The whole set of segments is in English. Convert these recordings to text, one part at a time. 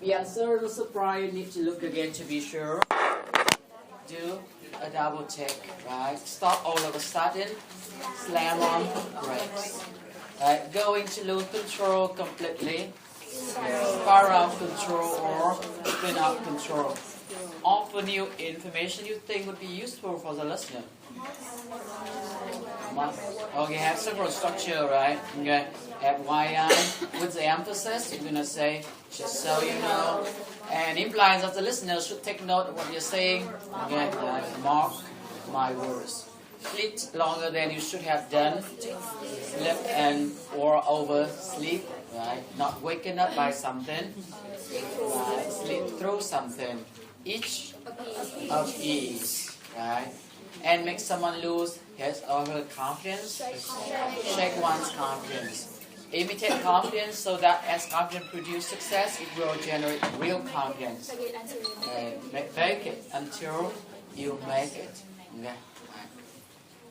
the answer to surprise, you need to look again to be sure. Do a double check, right? Stop all of a sudden, slam on brakes. Right? Going to lose control completely, far out control or spin out control. Offer new information you think would be useful for the listener. Okay, have several structure, right? Okay, have YI with the emphasis. You're gonna say, just so you know, and implies that the listener should take note of what you're saying. Okay, mark my words. Sleep longer than you should have done. Sleep and or oversleep, right? Not waken up by something. Right? Sleep through something. Each of these, right? And make someone lose his or her confidence. Shake one's confidence. Imitate confidence so that as confidence produces success, it will generate real confidence. Fake it until you make it. Okay.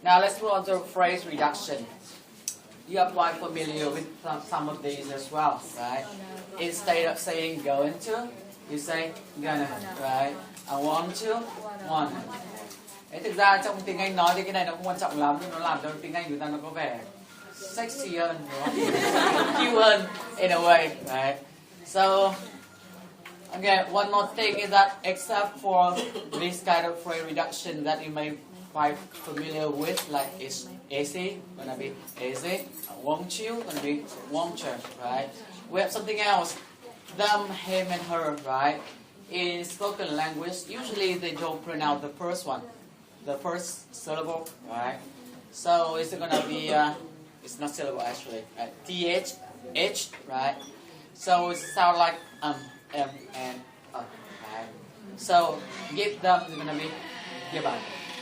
Now let's move on to phrase reduction. You are quite familiar with some of these as well, right? Instead of saying going to, you say gonna, right? I want to, want. Thực ra trong tiếng Anh nói thì cái này nó không quan trọng lắm, nhưng nó làm cho tiếng Anh người ta nó có vẻ sexy hơn, đúng không? Cute hơn in a way, right? So, okay, one more thing is that except for this kind of phrase reduction that you may quite familiar with, like it's easy, gonna be easy, won't you, gonna be won't you, right? We have something else, them, him, and her, right? In spoken language, usually they don't pronounce the first one, the first syllable, right? So it's gonna be, it's not syllable actually, right? TH, H, right? So it sounds like M, and right? So give them is gonna be given,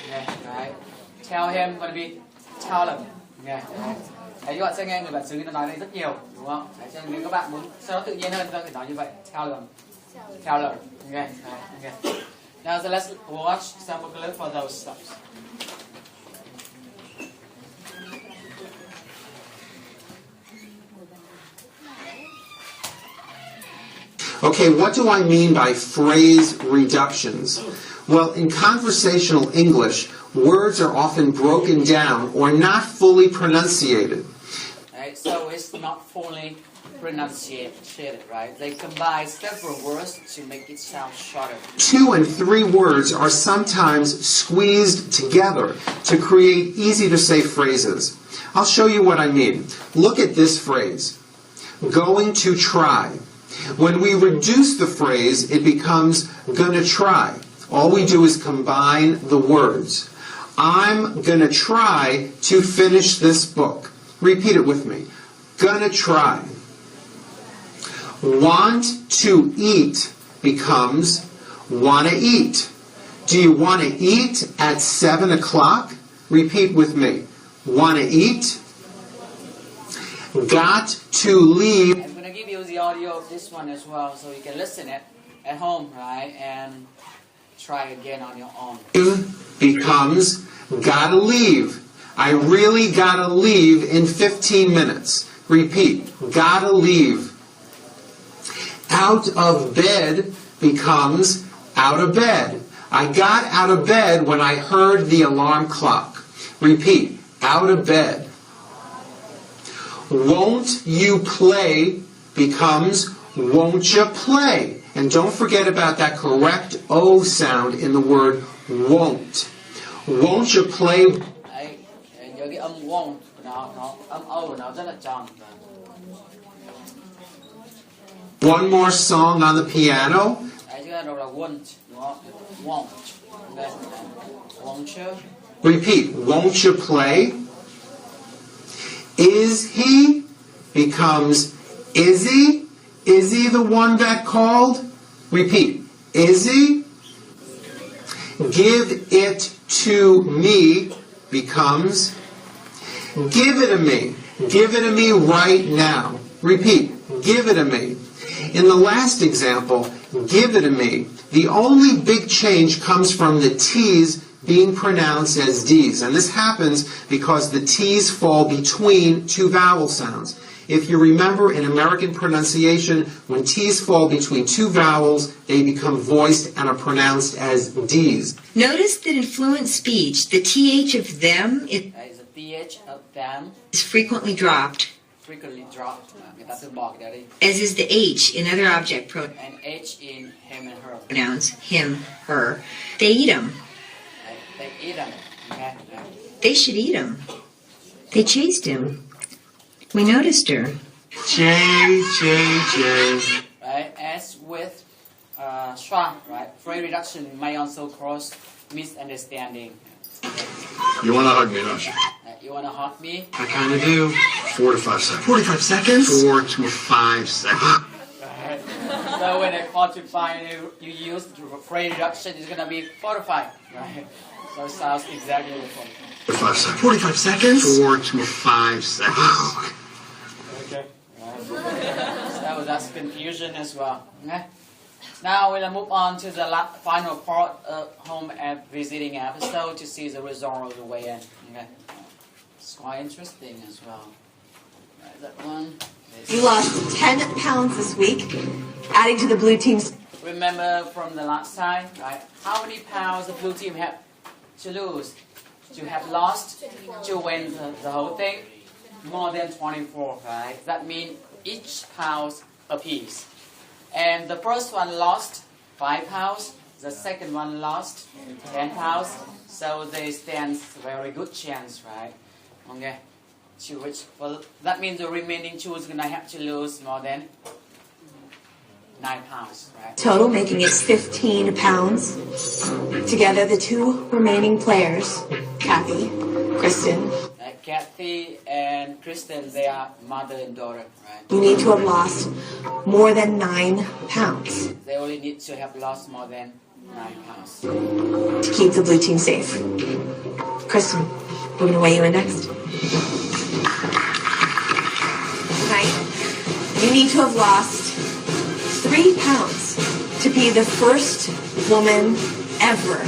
okay, right? Tell him gonna be tell him, okay, right? Đấy, các bạn sẽ nghe người bản xứ nó nói này rất nhiều, đúng không? Đấy, cho nên nếu các bạn muốn sau đó tự nhiên hơn, các bạn phải nói như vậy, tell them, okay, okay. Now so let's watch sample clip for those steps. Okay, what do I mean by phrase reductions? Well, in conversational English, words are often broken down or not fully pronunciated. Right, so it's not fully pronunciated, right? They combine several words to make it sound shorter. 2 and 3 words are sometimes squeezed together to create easy-to-say phrases. I'll show you what I mean. Look at this phrase, going to try. When we reduce the phrase, it becomes gonna try. All we do is combine the words. I'm gonna try to finish this book. Repeat it with me. Gonna try. Want to eat becomes wanna eat. Do you want to eat at 7 o'clock? Repeat with me. Wanna eat. Got to leave. I'm going to give you the audio of this one as well so you can listen it at home, right? And try again on your own. Becomes gotta leave. I really gotta leave in 15 minutes. Repeat. Gotta leave. Out of bed becomes out of bed. I got out of bed when I heard the alarm clock. Repeat. Out of bed. Won't you play becomes won't you play. And don't forget about that correct O sound in the word won't. Won't you play? Đấy, nhớ cái âm won't nó âm O của nó rất là tròn. One more song on the piano. Đấy, chứ đầu là won't, đúng không? Won't. Okay. Won't you? Repeat. Won't you play? Is he becomes is he? Is he the one that called? Repeat. Is he? Give it to me becomes give it to me. Give it to me right now. Repeat. Give it to me. In the last example, give it to me, the only big change comes from the T's being pronounced as D's. And this happens because the T's fall between 2 vowel sounds. If you remember in American pronunciation, when T's fall between two vowels, they become voiced and are pronounced as D's. Notice that in fluent speech, the TH of them Đấy, the TH of them is frequently dropped, frequently dropped. Người ta thường bỏ cái đấy đi. as is the H in other object And H in him and her. pronouns, him, her. They eat them. Đấy, they eat them. Okay? Đấy. They should eat him. They chased him. We noticed her. J. Right? As with schwa, right? Phrase reduction may also cause misunderstanding. You want to hug me, don't you? You want to hug me? I kind of do. 4 to 5 seconds. 45 seconds? 4 to 5 seconds. Right. So when I quantify you use the phrase reduction, it's going to be 45, right? So it sounds exactly the same. 5 seconds. 45 seconds? 4 to 5 seconds. Okay. So that's confusion as well. Okay. Now we'll move on to the final part of home and visiting episode to see the result of the weigh-in. Okay. It's quite interesting as well. Right, that one. You lost 10 pounds this week, adding to the blue team's. Remember from the last time, right? How many pounds the blue team have to lose? To have lost to win the whole thing? More than 24, right? That means each pound a piece. And the first one lost 5 pounds. The second one lost 10 pounds. So they stand very good chance, right? Okay. To which, well, that means the remaining two is gonna have to lose more than 9 pounds, right? Total, making it 15 pounds. Together, the two remaining players, Kathy, Kristen, Kathy and Kristen, they are mother and daughter, right? you need to have lost more than 9 pounds They only need to have lost more than 9 pounds. to keep the blue team safe. Kristen, we're going to weigh you in next. Tonight, you need to have lost 3 pounds to be the first woman ever.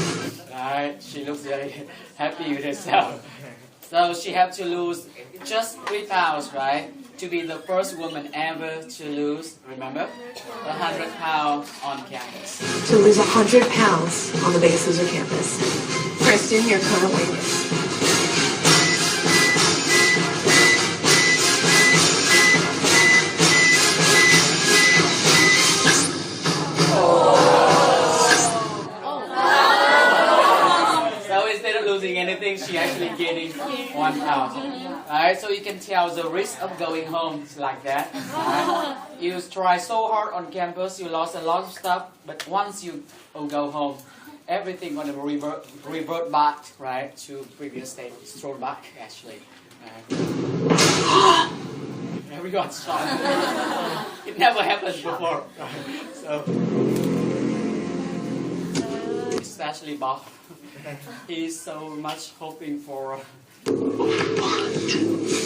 Right? She looks very happy with herself. So she had to lose just 3 pounds, right? To be the first woman ever to lose, remember? 100 pounds on campus. To lose 100 pounds on the Biggest Loser campus. Kristen, your current weight is. So instead of losing anything, she actually gaining 1 pound. Alright, so you can tell the risk of going home is like that. Right? You try so hard on campus, you lost a lot of stuff, but once you go home, everything gonna revert back, right, to previous state. It's thrown back actually. Everyone's shocked. It never happened before. So especially Bob. He's so much hoping for.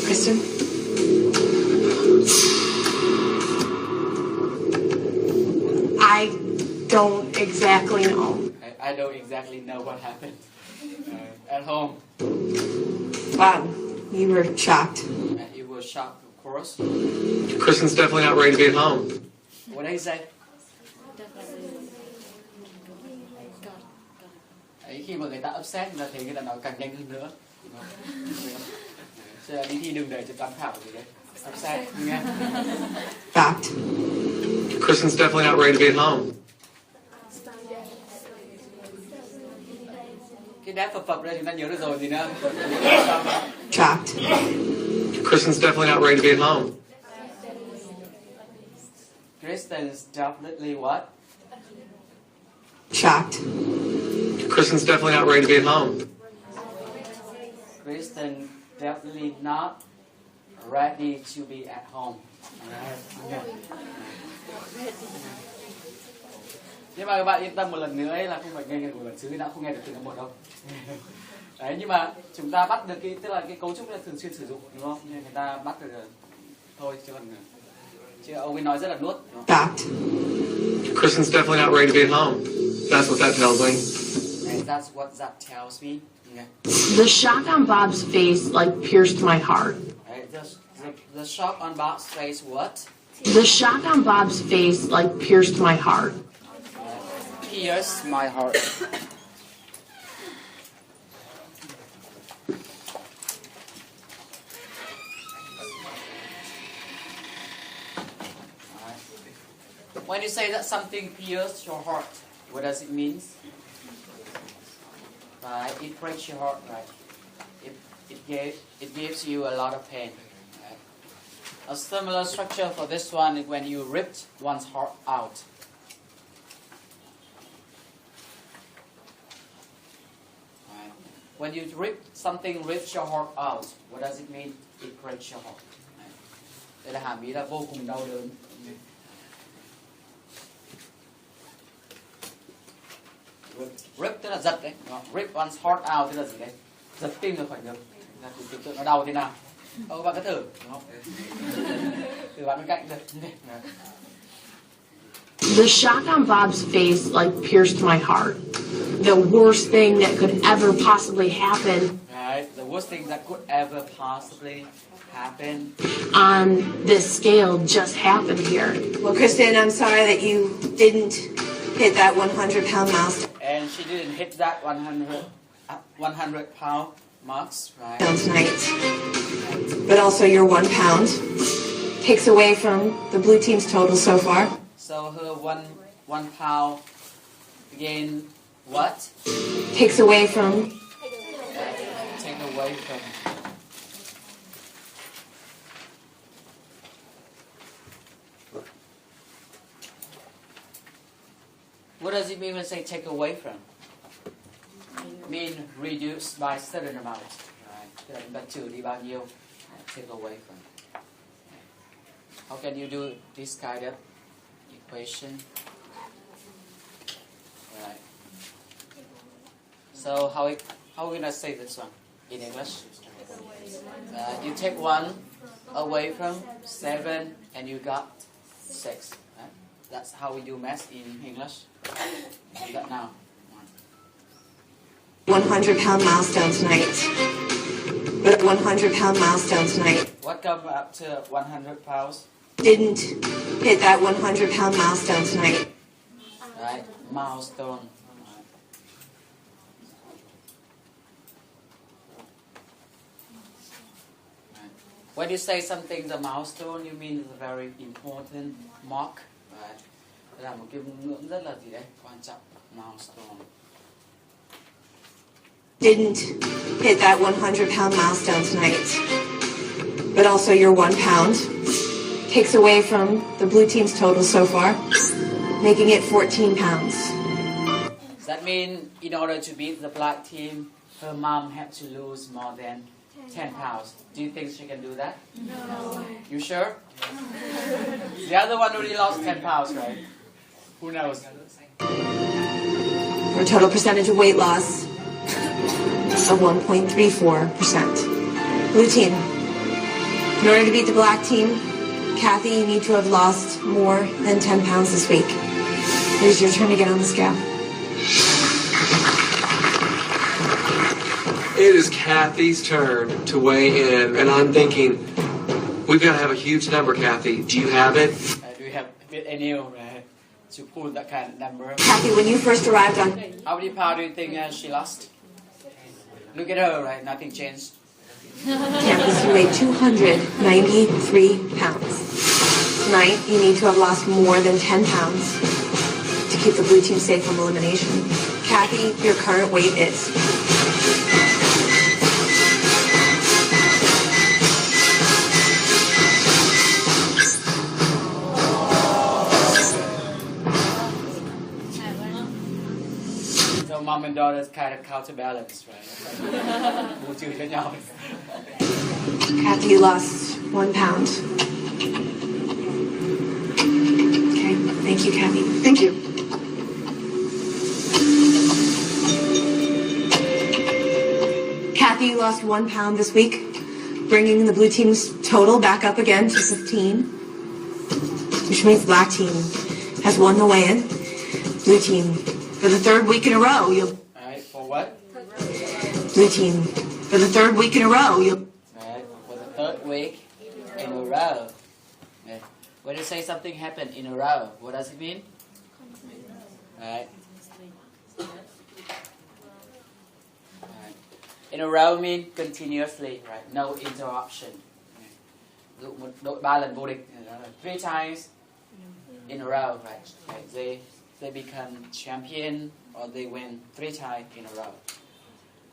Kristen? I don't exactly know. I don't exactly know what happened at home. Wow, you were shocked. You were shocked, of course. Kristen's definitely not ready to be at home. What did he say? Đấy, khi mà người ta upset là thì người ta nói càng nhanh hơn nữa. Cho nên đi thi đừng để cho giám khảo gì đấy. Upset, nghe. Shocked. Kristen's definitely not ready to be at home. Cái đáp phập đây chúng ta nhớ được rồi gì nữa. Shocked. Kristen's definitely not ready to be at home. Kristen is definitely what? Shocked. Kristen's definitely not ready to be at home. Kristen definitely not ready to be at home. Okay. Nhưng mà các bạn yên tâm một lần nữa ấy là không phải nghe của bản xứ đã không nghe được từ năm một đâu. Đấy, nhưng mà chúng ta bắt được cái tức là cái cấu trúc là thường xuyên sử dụng đúng không? Nên người ta bắt được thôi chứ còn chứ ông ấy nói rất là nuốt. Đúng không? Shocked. Kristen's definitely not ready to be at home. That's what that tells me. And that's what that tells me. Okay. The shock on Bob's face, like, pierced my heart. Right? The shock on Bob's face, what? The shock on Bob's face like pierced my heart. Pierce my heart. When you say that something pierced your heart, what does it mean? Right, it breaks your heart, right? It gives you a lot of pain. Right? A similar structure for this one is when you ripped one's heart out. Right? When you rips your heart out, what does it mean? It breaks your heart. Right? Đây là hàm ý là vô cùng đau đớn. Rip tức là giật đấy, rip one's heart out tức là gì đấy? Giật tim ra khỏi ngực. Là tưởng tượng nó đau thế nào? Các bạn cứ thử, đúng không? Từ bạn bên cạnh được. The shock on Bob's face like pierced my heart. The worst thing that could ever possibly happen Right, the worst thing that could ever possibly happen. on this scale just happened here. Well, Kristen, I'm sorry that you didn't hit that 100-pound milestone And she didn't hit that 100 pound marks, right? tonight. But also your 1 pound takes away from the blue team's total so far. So her one pound gain what? Takes away from Take away from. What does it mean when say take away from? Mean reduce by certain amount. Right. Tức là chúng ta trừ đi bao nhiêu? Take away from. How can you do this kind of equation? Right. So how are we gonna say this one in English? You take 1 away from 7 and you got 6. Right? That's how we do math in English. Do that now. 100-pound milestone tonight. But 100-pound milestone tonight. What come up to 100 pounds? Didn't hit that 100-pound milestone tonight. Right? Milestone. Right. When you say something's a milestone, you mean it's a very important mark. Right? Là một cái ngưỡng rất là gì đấy, quan trọng. Milestone. Didn't hit that 100-pound milestone tonight. But also your 1 pound takes away from the blue team's total so far, making it 14 pounds. Does that mean in order to beat the black team, her mom had to lose more than 10 pounds? Do you think she can do that? No. You sure? The other one already lost 10 pounds, right? Who knows? For a total percentage of weight loss of 1.34%. Blue team. In order to beat the black team, Kathy, you need to have lost more than 10 pounds this week. It is your turn to get on the scale. It is Kathy's turn to weigh in, and I'm thinking, we've got to have a huge number, Kathy. Do you have it? Do you have any right, to pull that kind of number? Kathy, when you first arrived on How many pounds do you think she lost? Look at her, right? Nothing changed. campus, you weighed 293 pounds. Tonight, you need to have lost more than 10 pounds to keep the blue team safe from elimination. Kathy, your current weight is... So mom and daughter is kind of counterbalance, right? Bù trừ cho nhau. Kathy, you lost 1 pound. Okay, thank you, Kathy. Thank you. Kathy, you lost 1 pound this week, bringing the blue team's total back up again to 15, which means the black team has won the weigh-in. Blue team, for the 3rd week in a row, you'll... Right, for what? Blue team, for the 3rd week in a row, you'll... Right, for the 3rd week row. Okay. When you say something happened in a row, what does it mean? Right. Right. In a row means continuously, right? No interruption. Đội 3 lần vô địch, 3 times in a row, right? Okay. They become champion or they win 3 times in a row.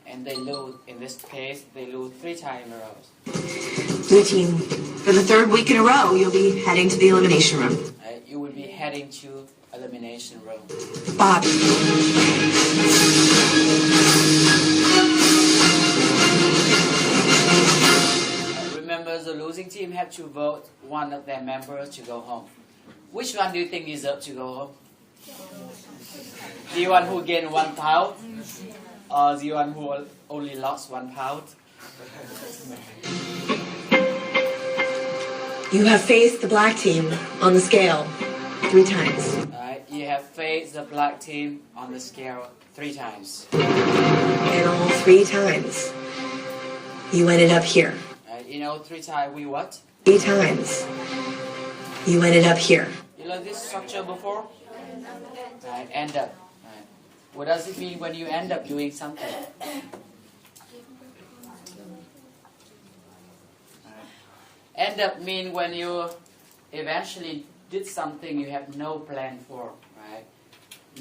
And they lose, in this case, they lose 3 times in a row. Blue team, for the third week in a row, you'll be heading to the elimination room. Right? You will be heading to elimination room. Bob. Remember, the losing team have to vote one of their members to go home. Which one do you think deserves to go home? The one who gained 1 pound, or the one who only lost 1 pound? You have faced the black team on the scale 3 times. Right? You have faced the black team on the scale 3 times. And all 3 times, you ended up here. Right? You know, 3 times we what? 3 times, you ended up here. You learned this structure before? Right? End up. Right? What does it mean when you end up doing something? End up mean when you eventually did something you have no plan for, right?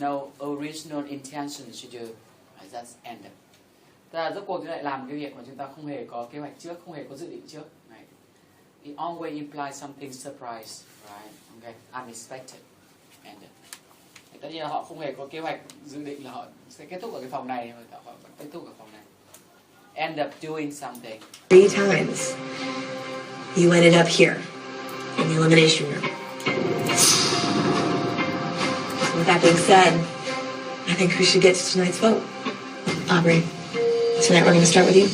No original intention to do. Right? That's end up. Tức là rốt cuộc chúng lại làm cái việc mà chúng ta không hề có kế hoạch trước, không hề có dự định trước. Right? It always implies something surprise, right? Okay, unexpected. End up. Tất nhiên là họ không hề có kế hoạch dự định là họ sẽ kết thúc ở cái phòng này, mà họ vẫn kết thúc ở phòng này. End up doing something. 3 times, you ended up here in the elimination room. So with that being said, I think we should get to tonight's vote. Aubrey, tonight we're going to start with you.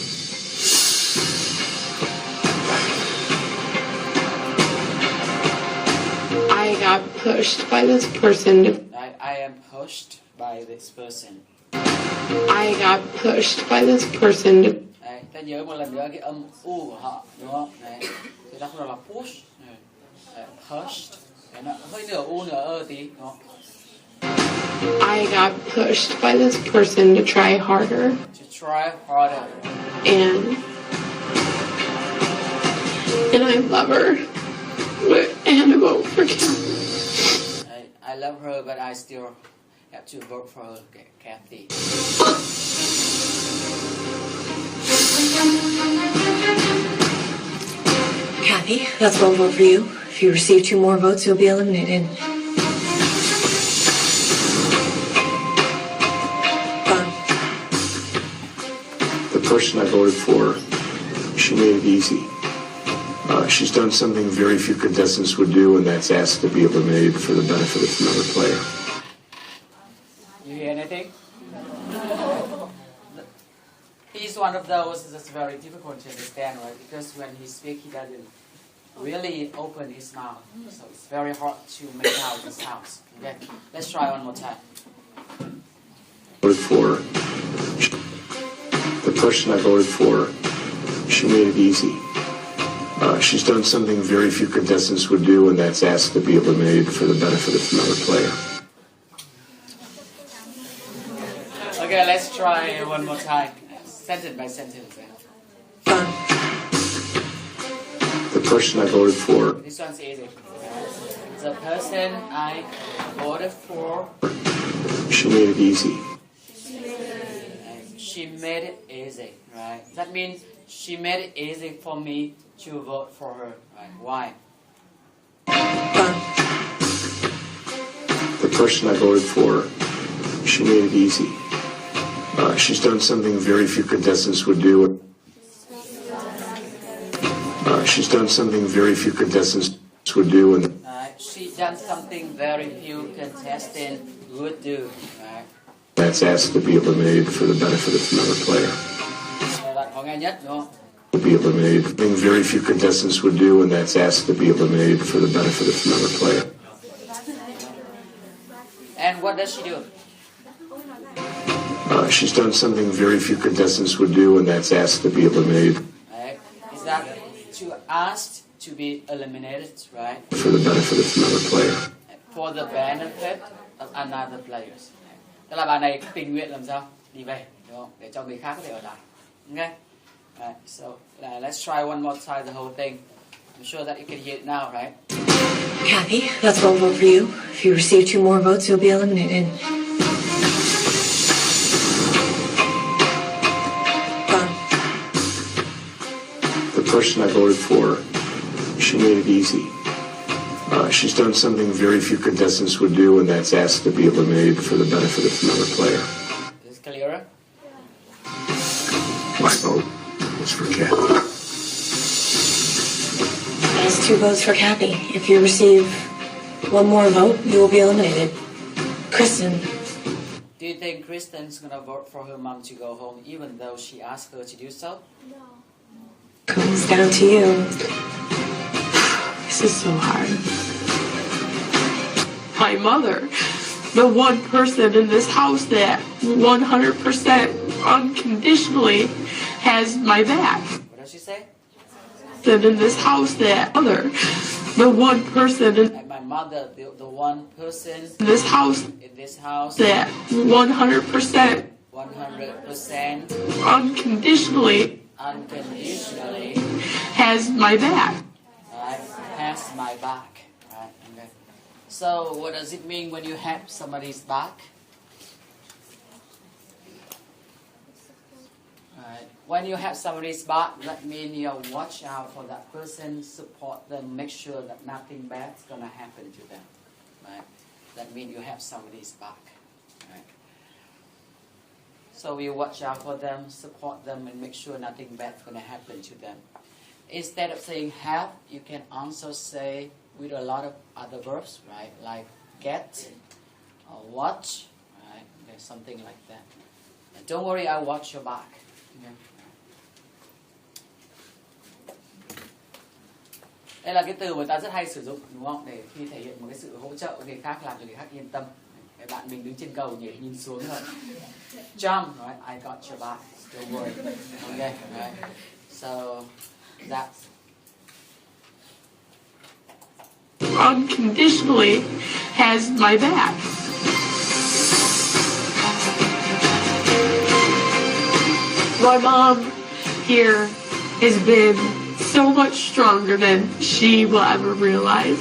I got pushed by this person. I am pushed by this person. I got pushed by this person. Đấy, ta nhớ một lần nữa cái âm u của họ, đúng không? Đấy, thì ta không được là push, đấy, pushed, đấy, nó hơi nửa u nửa ơ tí, đúng không? I got pushed by this person to try harder. To try harder. And I love her. And I vote for Kim. I love her, but I still have to vote for her, Kathy. Kathy, that's one vote for you. If you receive 2 more votes, you'll be eliminated. The person I voted for, she made it easy. She's done something very few contestants would do, and that's asked to be eliminated for the benefit of another player. You hear anything? He's one of those that's very difficult to understand, right? Because when he speaks, he doesn't really open his mouth. So it's very hard to make out the sounds. Okay, let's try one more time. Voted for, the person I voted for, she made it easy. She's done something very few contestants would do, and that's asked to be eliminated for the benefit of another player. Okay, let's try one more time. Sentence by sentence. The person I voted for, This one's easy. The person I voted for, she made it easy. she made it easy, right? That means she made it easy for me to vote for her, right? Why? The person I voted for, she made it easy. She's done something very few contestants would do. She's done something very few contestants would do, and She done something very few contestants would do, right? that's asked to be eliminated for the benefit of another player. Bạn có nghe nhất đúng không? To be eliminated, something very few contestants would do, and that's asked to be eliminated for the benefit of another player. And what does she do? She's done something very few contestants would do, and that's asked to be eliminated. Right? Is that to ask to be eliminated, right? for the benefit of another player. For the benefit of another players. Tức là bà này tình nguyện làm sao? Đi về, đúng không? Để cho người khác có thể ở lại. Okay? Right, so let's try one more time the whole thing. I'm sure that you can hear it now, right? Kathy, that's one vote for you. If you receive 2 more votes, you'll be eliminated. Ron. The person I voted for, she made it easy. She's done something very few contestants would do, and that's asked to be eliminated for the benefit of another player. Is it clearer? My vote is for Kathy. That's 2 votes for Kathy. If you receive 1 more vote, you will be eliminated. Kristen. Do you think Kristen's gonna vote for her mom to go home even though she asked her to do so? Comes down to you. This is so hard. My mother, the one person in this house that 100% unconditionally has my back. What does she say? That in this house that other, the one person in And my mother, the one person this house in this house, that 100% 100% unconditionally unconditionally, has my back. right, has my back. Right, okay. So what does it mean when you have somebody's back? Right. When you have somebody's back, that means you watch out for that person, support them, make sure that nothing bad is gonna happen to them. Right. That means you have somebody's back. Right. So you watch out for them, support them, and make sure nothing bad is gonna happen to them. Instead of saying have, you can also say with a lot of other verbs, right? Like get or watch, right? Okay, something like that. Don't worry, I'll watch your back. Okay. Đây là cái từ người ta rất hay sử dụng, đúng không? Để khi thể hiện một cái sự hỗ trợ người khác, làm cho người khác yên tâm. Cái bạn mình đứng trên cầu nhìn xuống rồi. Jump, right? I got your back. Don't worry. Okay, right? So that's Unconditionally has my back. My mom here has been so much stronger than she will ever realize.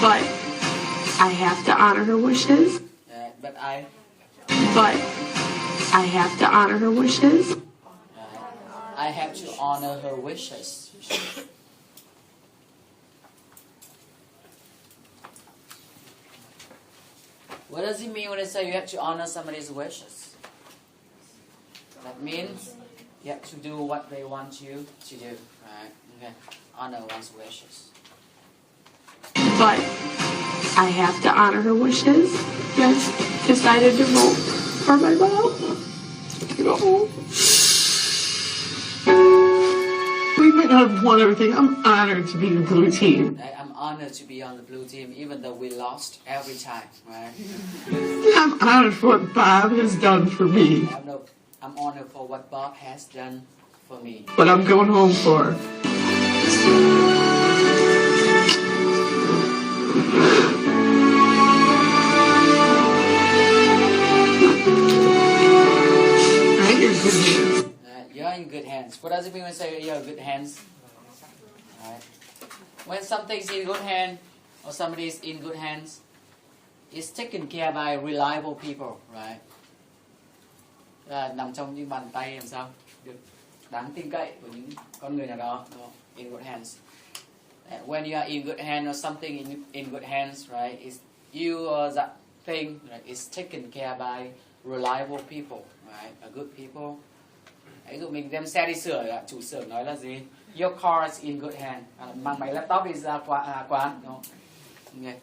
But I have to honor her wishes. but I have to honor her wishes. I have to honor her wishes. What does it mean when I say you have to honor somebody's wishes? That means you have to do what they want you to do, right? Okay. Honor one's wishes. But I have to honor her wishes. Yes, decided to vote for my mom to go home. We might not have won everything. I'm honored to be the blue team. I'm honored to be on the blue team, even though we lost every time, right? I'm honored for what Bob has done for me. I'm honored for what Bob has done for me. But I'm going home for. You're in good hands. What does it mean when you say you're in good hands? Right. When something's in good hands or somebody's in good hands, it's taken care by reliable people, right? Nằm trong những bàn tay làm sao được đáng tin cậy của những con người nào đó, in good hands. When you are in good hands or something in good hands, right? Is you or that thing, right, is taken care by reliable people, right? A good people. Ví dụ mình đem xe đi sửa, chủ xưởng nói là gì? Your car is in good hands. Mang máy laptop đi ra quán, đúng không? Okay.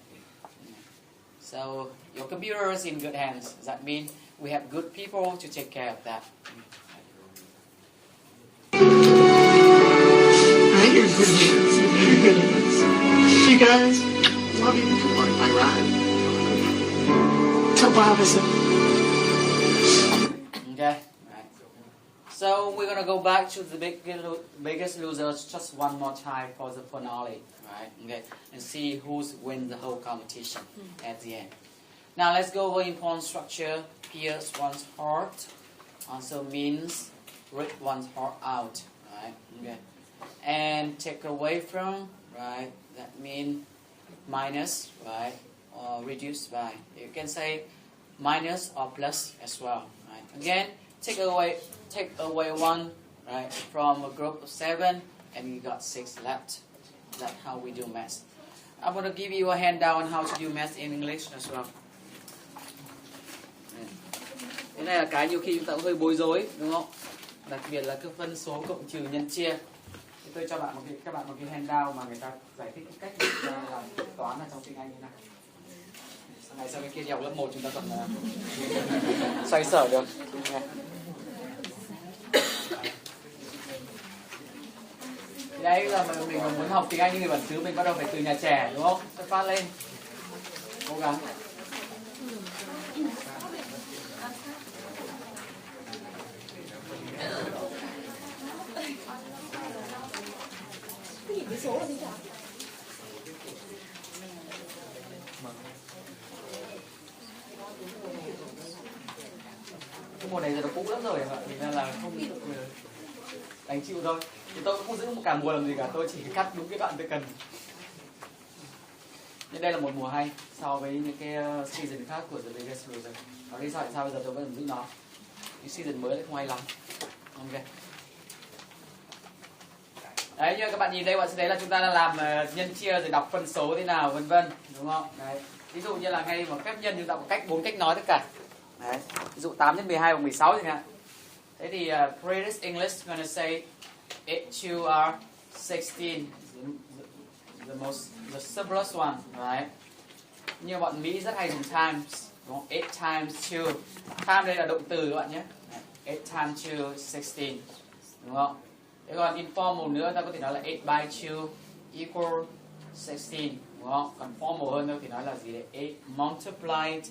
So your computer is in good hands. Does that mean we have good people to take care of that? Right, you're good hands. You're good hands. You guys, love you for my ride. Tell Bob I said. Okay. Right. So we're gonna go back to the Biggest Losers just one more time for the finale, right? Okay, and see who's win the whole competition at the end. Now let's go over important structure. Pierce one's heart also means rip one's heart out, right? Okay, and take away from, right? That means minus, right? Or reduce by. You can say minus or plus as well, right? Again, take away one, right, from a group of 7, and you got 6 left. That's how we do math. I'm going to give you a handout on how to do math in English as well. Cái này là cái nhiều khi chúng ta cũng hơi bối rối, đúng không? Đặc biệt là cái phân số cộng trừ nhân chia. Thì tôi cho các bạn một cái handout mà người ta giải thích cái cách chúng ta làm toán ở trong tiếng Anh như thế nào. Sau này sau cái kia đi học lớp 1 chúng ta còn xoay sở được. Đây là mình mà muốn học tiếng Anh như người bản xứ, mình bắt đầu phải từ nhà trẻ, đúng không? Xuất phát lên, cố gắng. Cái mùa này giờ nó cũ lắm rồi ạ, thì nên là không đánh chịu thôi. Thì tôi cũng không giữ một cả mùa làm gì cả, tôi chỉ cắt đúng cái đoạn tôi cần. Nhưng đây là một mùa hay so với những cái season khác của The Biggest Loser. Và lý do tại sao bây giờ tôi vẫn giữ nó. Cái season mới lại không hay lắm. Ok. Đấy, như các bạn nhìn đây, bạn sẽ thấy là chúng ta đang làm nhân chia rồi đọc phân số thế nào, vân vân, đúng không? Đấy. Ví dụ như là ngay một phép nhân chúng ta có 4 cách nói tất cả. Đấy. Ví dụ 8 x 12 bằng 16 chẳng hạn. Thế thì British English gonna say 8 2 are 16, the simplest one, right? Như bọn Mỹ rất hay dùng times, đúng không? 8 times 2. Time đây là động từ các bạn nhé. 8 times 2 16, đúng không? Thế còn informal nữa ta có thể nói là 8 by 2 equal 16, đúng không? Còn formal hơn thì nói là gì đấy? 8 multiplied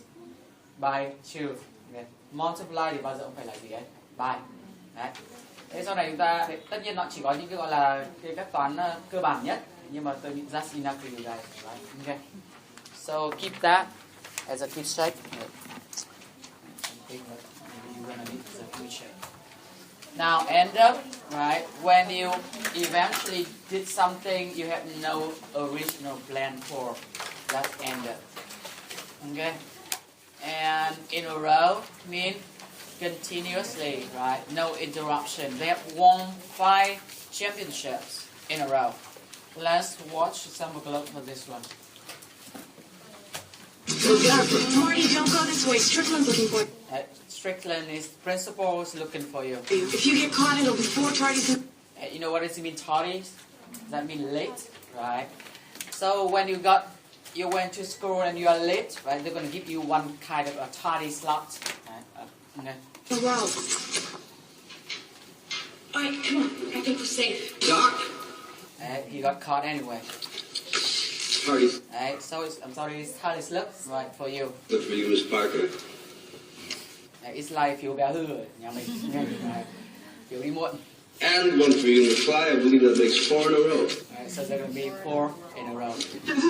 by 2. Okay. Multiply thì bao giờ cũng phải là gì đấy? By. Đấy. Thế sau này chúng ta, tất nhiên nó chỉ có những cái gọi là cái phép toán cơ bản nhất, nhưng mà tôi nghĩ just enough for you guys. Right? Okay. So keep that as a keepsake. Something that maybe you're gonna need in the future. Now end up, right? When you eventually did something you had no original plan for, that's end up. Okay. And in a row mean continuously, right? No interruption. They have won 5 championships in a row. Let's watch some clip for this one. Marty, don't go this way. Strickland's looking for you. Strickland is principal is looking for you. If you get caught, it'll be 4 tardies. You know what does it mean, tardies? Does that mean late, right? So when you went to school and you are late, right? They're going to give you one kind of a tardy slot. Right? Okay. Oh, wow. All right, come on. I think we're safe. Doc? He got caught anyway. Tardy. So I'm sorry, it's tardy slip, right, for you. Good for you, Miss Parker. It's like phiếu bé hư ở nhà mình. Phiếu đi muộn. And one for you, Miss Fly. I believe that makes 4 in a row. Right, so there's going to be 4 in a row.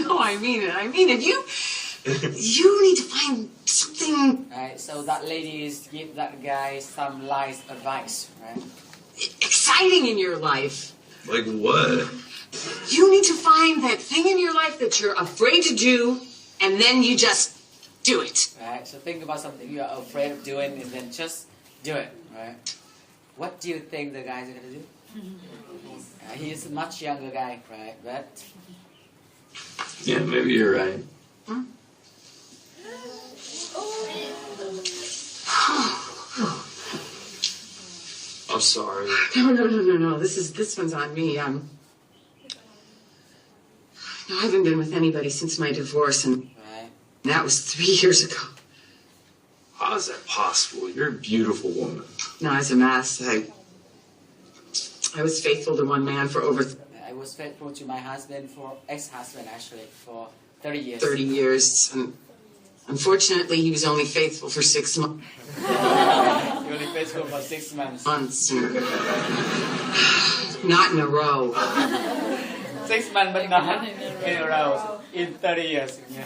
No, I mean it. I mean it. You need to find something Right, so that lady is give that guy some nice advice, right? exciting in your life. Like what? You need to find that thing in your life that you're afraid to do, and then you just do it. Right, so think about something you are afraid of doing and then just do it, right? What do you think the guys are going to do? He's a much younger guy, right? But Yeah, maybe you're right. I'm sorry. No. This one's on me. No, I haven't been with anybody since my divorce, and right, that was 3 years ago. How is that possible? You're a beautiful woman. No, it's a mess. I was faithful to one man for over I was faithful to my husband, ex-husband actually, for 30 years. 30 years, and unfortunately, he was only faithful for 6 months. He only stay school for 6 months. Months. Not in a row. 6 months, but not in a row. In 30 years. Yeah.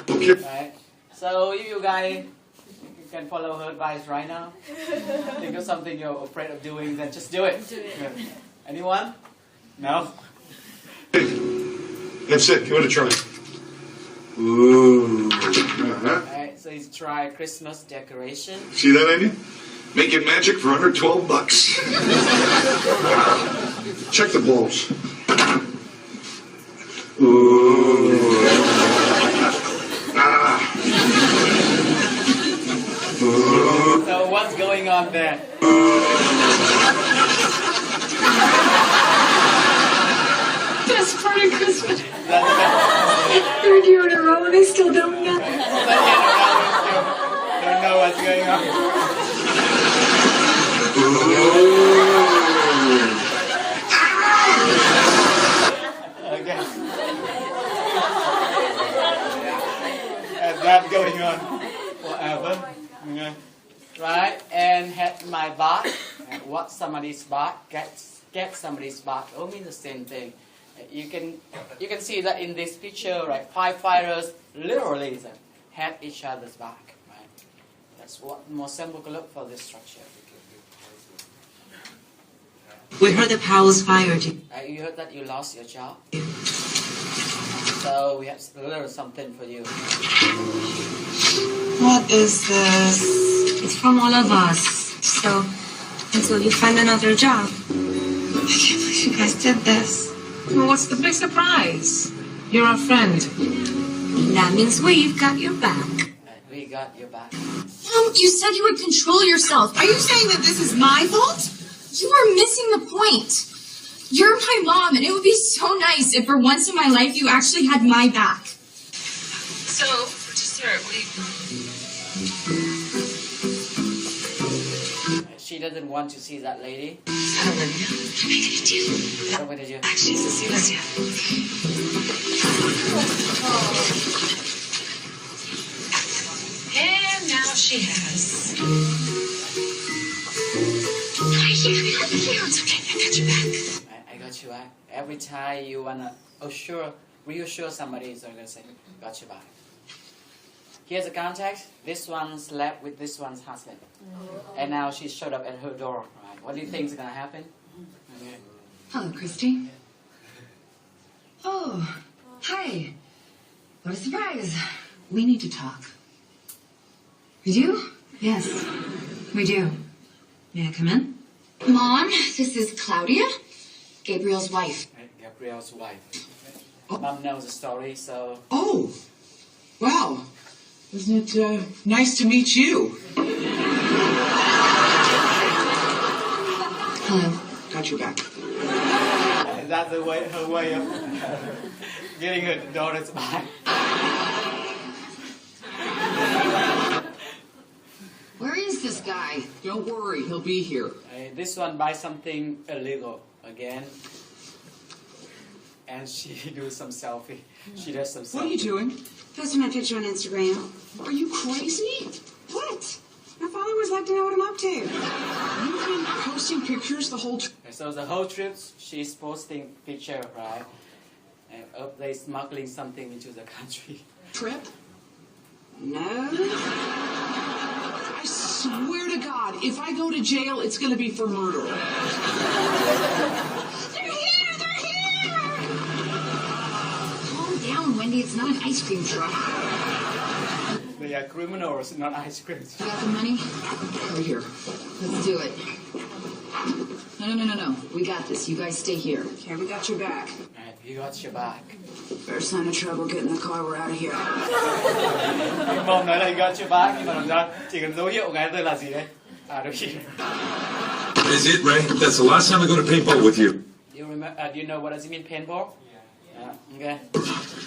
Right. So if you guys can follow her advice right now. Think of something you're afraid of doing, then just do it. Yeah. Anyone? No? That's it. Give it a try. Ooh. Alright, so he's try Christmas decoration. See that, Amy? Making magic for under $12. Check the bulbs. Ooh. So what's going on there? Best part of Christmas. Third year in a row and I still don't know. Don't know what's going on. Okay. And that going on forever. Okay. Right, and had my back. And what somebody's back, get somebody's back. All mean the same thing. You can see that in this picture, right? Firefighters literally had each other's back, right? That's what more symbolic look for this structure. We heard the Powell's fired you. You heard that you lost your job, so we have a little something for you. What is this? It's from all of us. So, until you find another job. I can't believe you guys did this. Well, what's the big surprise? You're our friend. That means we've got your back. We got your back. Mom, you said you would control yourself. Are you saying that this is my fault? You are missing the point. You're my mom, and it would be so nice if for once in my life you actually had my back. So, for dessert, what do you... She doesn't want to see that lady. I made a deal. What did you? Actually, Cecilia. And now she has. It's okay. I got your back. I got you back. Every time you wanna reassure somebody, so I'm gonna say, got you back. Here's the context. This one slept with this one's husband. And now she showed up at her door. Right? What do you think is going to happen? Okay. Hello, Christy. Oh, hi. What a surprise. We need to talk. We do? Yes, we do. May I come in? Mom, this is Claudia, Gabriel's wife. Right, Gabriel's wife. Mom knows the story, so... Oh, wow. Isn't it nice to meet you? Hello. Got your back. That's her way of getting her daughter's back. Where is this guy? Don't worry, he'll be here. This one buys something illegal again. And she does some selfie. She does some selfie. What are you doing? Posting my picture on Instagram. Are you crazy? What? My followers like to know what I'm up to. You've been posting pictures the whole time. So the whole trip, she's posting picture, right? And of they smuggling something into the country. Trip? No. I swear to God, if I go to jail, it's going to be for murder. They're here! They're here! Calm down, Wendy. It's not an ice cream truck. They are criminals, not ice cream. You got the money? Right here. Let's do it. No. We got this. You guys stay here. Okay, we got your back. Right, you got your back. First sign of trouble, get in the car, we're out of here. Mom nói là you got your back, nhưng mà làm ra chỉ cần dấu hiệu cái tên là gì đấy? Được here. Is it, Ray? That's the last time I go to paintball with you. You remember? Do you know what does it mean paintball? Yeah. Okay.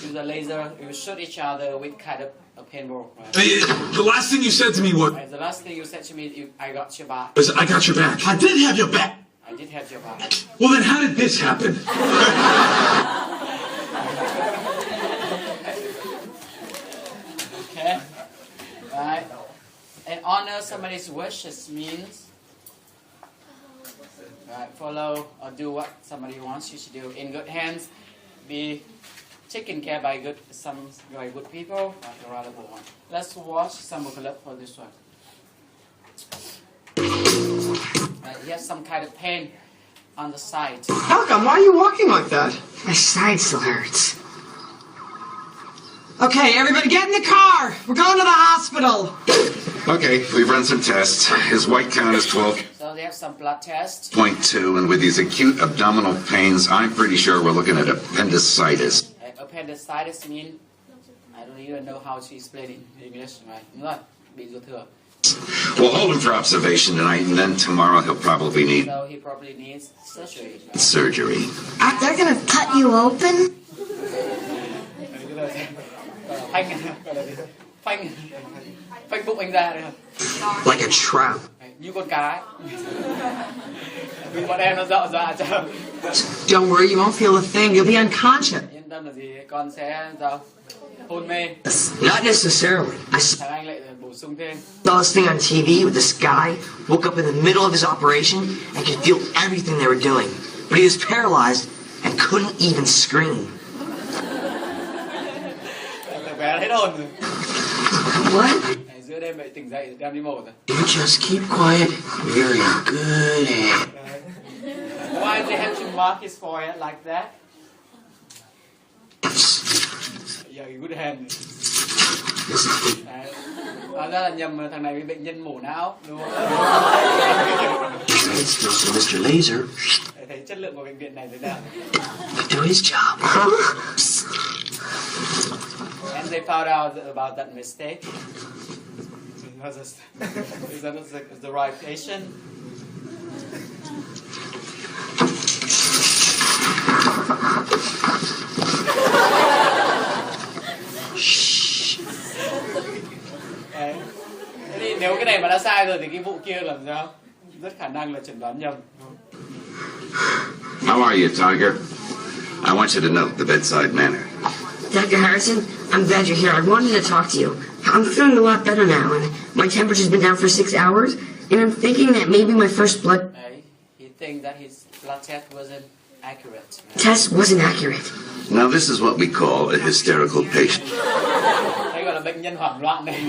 Use a laser. You shoot each other with kind of a paintball. Right? Hey, the last thing you said to me was, Right, the last thing you said to me, I got your back. I got your back. I did have your back. I did have your back. Well, then how did this happen? Okay. Right. And honor somebody's wishes means follow or do what somebody wants you to do. In good hands, be taken care by some very good people. Let's watch some clip for this one. He has some kind of pain on the side. Malcolm, why are you walking like that? My side still hurts. Okay, everybody get in the car. We're going to the hospital. Okay, we've run some tests. His white count is 12.2, So they have some blood tests. and with these acute abdominal pains, I'm pretty sure we're looking at appendicitis. Appendicitis means, I don't even know how to explain it in English, right? Đúng rồi, bị ruột thừa. We'll hold him for observation tonight, and then tomorrow he'll probably need So he probably needs surgery. Right? surgery. They're gonna cut you open? Phanh bụng anh ra được. Like a trap. Như con cá. Vì bọn em nó dọa cho. Don't worry, you won't feel a thing. You'll be unconscious. Yên tâm là gì, con sẽ hôn mê. Not necessarily. Thằng anh lại bổ sung thêm. Saw this thing on TV with this guy, woke up in the middle of his operation and could feel everything they were doing. But he was paralyzed and couldn't even scream. Bé thấy đồn rồi. What? Giữa đêm lại tỉnh dậy đem đi mổ rồi. You just keep quiet. Very good at it. Why do they have to mark his forehead like that? Yeah, good hand. Hóa ra là nhầm thằng này bị bệnh nhân mổ não, đúng không? It's also Mr. Laser. Thấy chất lượng của bệnh viện này thế nào? Do his job. And they found out about that mistake. Is that the right patient? Đấy. Thế thì nếu cái này mà đã sai rồi thì cái vụ kia làm sao? Rất khả năng là chẩn đoán nhầm. How are you, Tiger? I want you to note the bedside manner. Dr. Harrison, I'm glad you're here. I wanted to talk to you. I'm feeling a lot better now, and my temperature's been down for 6 hours, and I'm thinking that maybe my first blood He thinks that his blood test wasn't accurate. test wasn't accurate. Now, this is what we call a hysterical patient. Đây gọi là bệnh nhân hoảng loạn này.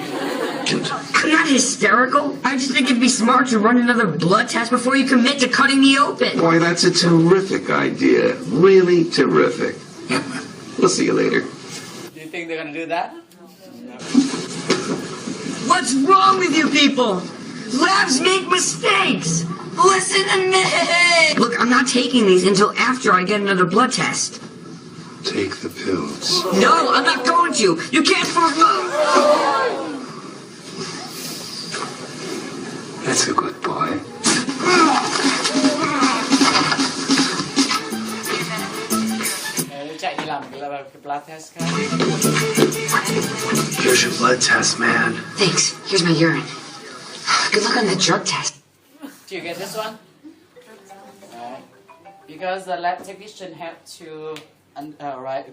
I'm not hysterical. I just think it'd be smart to run another blood test before you commit to cutting me open. Boy, that's a terrific idea. Really terrific. We'll see you later. Do you think they're gonna do that? What's wrong with you people? Labs make mistakes. Listen to me. Look, I'm not taking these until after I get another blood test. Take the pills. No, I'm not going to. You can't force me. That's a good boy. Chạy đi làm cái blood test khác. Here's your blood test, man. Thanks. Here's my urine. Good luck on that drug test. Do you get this one? Right. Because the lab technician had to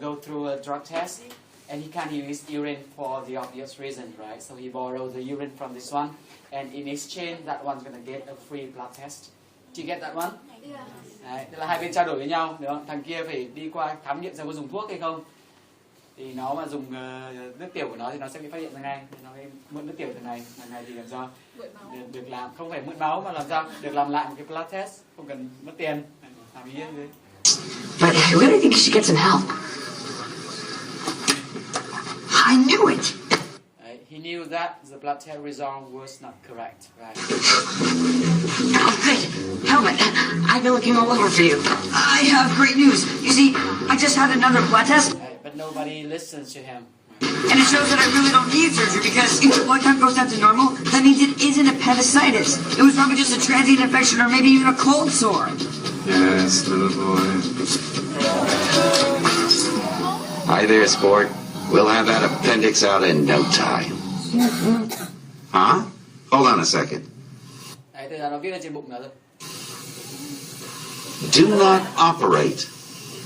go through a drug test, and he can't use urine for the obvious reason, right? So he borrowed the urine from this one, and in exchange, that one's gonna get a free blood test. Do you get that one? Đấy, tức là hai bên trao đổi với nhau, đúng không? Thằng kia phải đi qua khám nghiệm xem có dùng thuốc hay không. Thì nó mà dùng nước tiểu của nó thì nó sẽ bị phát hiện ra ngay. Nó phải mượn nước tiểu thằng này thì làm sao được làm, không phải mượn máu mà làm sao được làm lại một cái blood test, không cần mất tiền, làm ý như thế. But I really think you should get some help. I knew it. He knew that the blood test result was not correct, right? Oh, good. Helmet, I've been looking all over for you. I have great news. You see, I just had another blood test. But nobody listens to him. And it shows that I really don't need surgery because if the blood count goes down to normal, that means it isn't appendicitis. It was probably just a transient infection or maybe even a cold sore. Yes, little boy. Hi there, sport. We'll have that appendix out in no time. Huh? Hold on a second. Đấy, bây giờ nó viết lên trên bụng nữa rồi. Do not operate.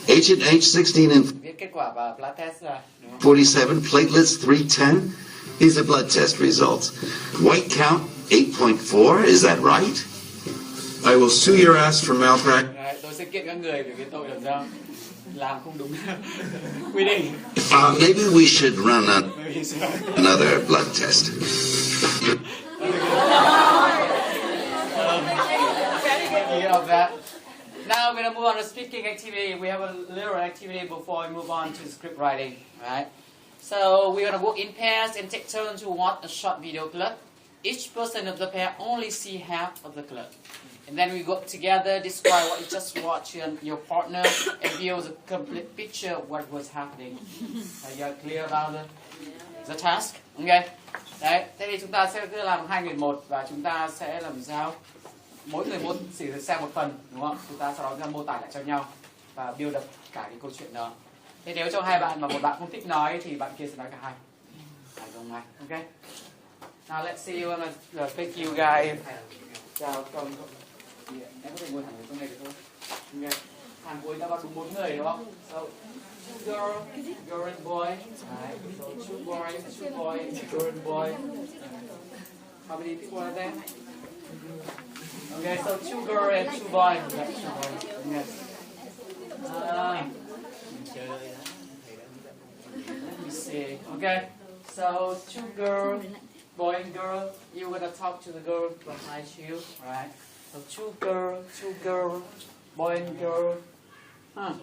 H&H 16 and Viết kết quả và blood test ra, đúng không? 47, platelets 310. These are blood test results. White count 8.4, is that right? I will sue your ass for malpractice. Đấy, tôi sẽ kiện các người về cái tội làm không đúng quy định. Maybe we should run another blood test. Of that. Now we're going to move on to speaking activity. We have a little activity before we move on to script writing, right? So we're going to work in pairs and take turns to watch a short video clip. Each person of the pair only see half of the clip. And then we go together, describe what you just watched and your partner, and build a complete picture of what was happening. Are you clear about the task? Okay. Đấy, thế thì chúng ta sẽ cứ làm 2 người một và chúng ta sẽ làm sao? Mỗi người chỉ xem một phần, đúng không? Chúng ta sau đó chúng ta mô tả lại cho nhau và build up cả cái câu chuyện đó. Thế nếu trong hai bạn mà một bạn không thích nói thì bạn kia sẽ nói cả hai. Không ai. Okay. Now let's see you wanna thank you guys. Chào con. Em có thể ngồi thẳng ở trong này được không? Okay. Hàng cuối ta bắt đúng 4 người đúng không? So girl and boy. Right. So two boys, girl and boy. How many people are there? Okay, so 2 girls and 2 boys. Yes. Let me see. Okay, so 2 girls, boy and girl. You're gonna talk to the girl behind you, right? So 2 girls, boy and girl. Huh.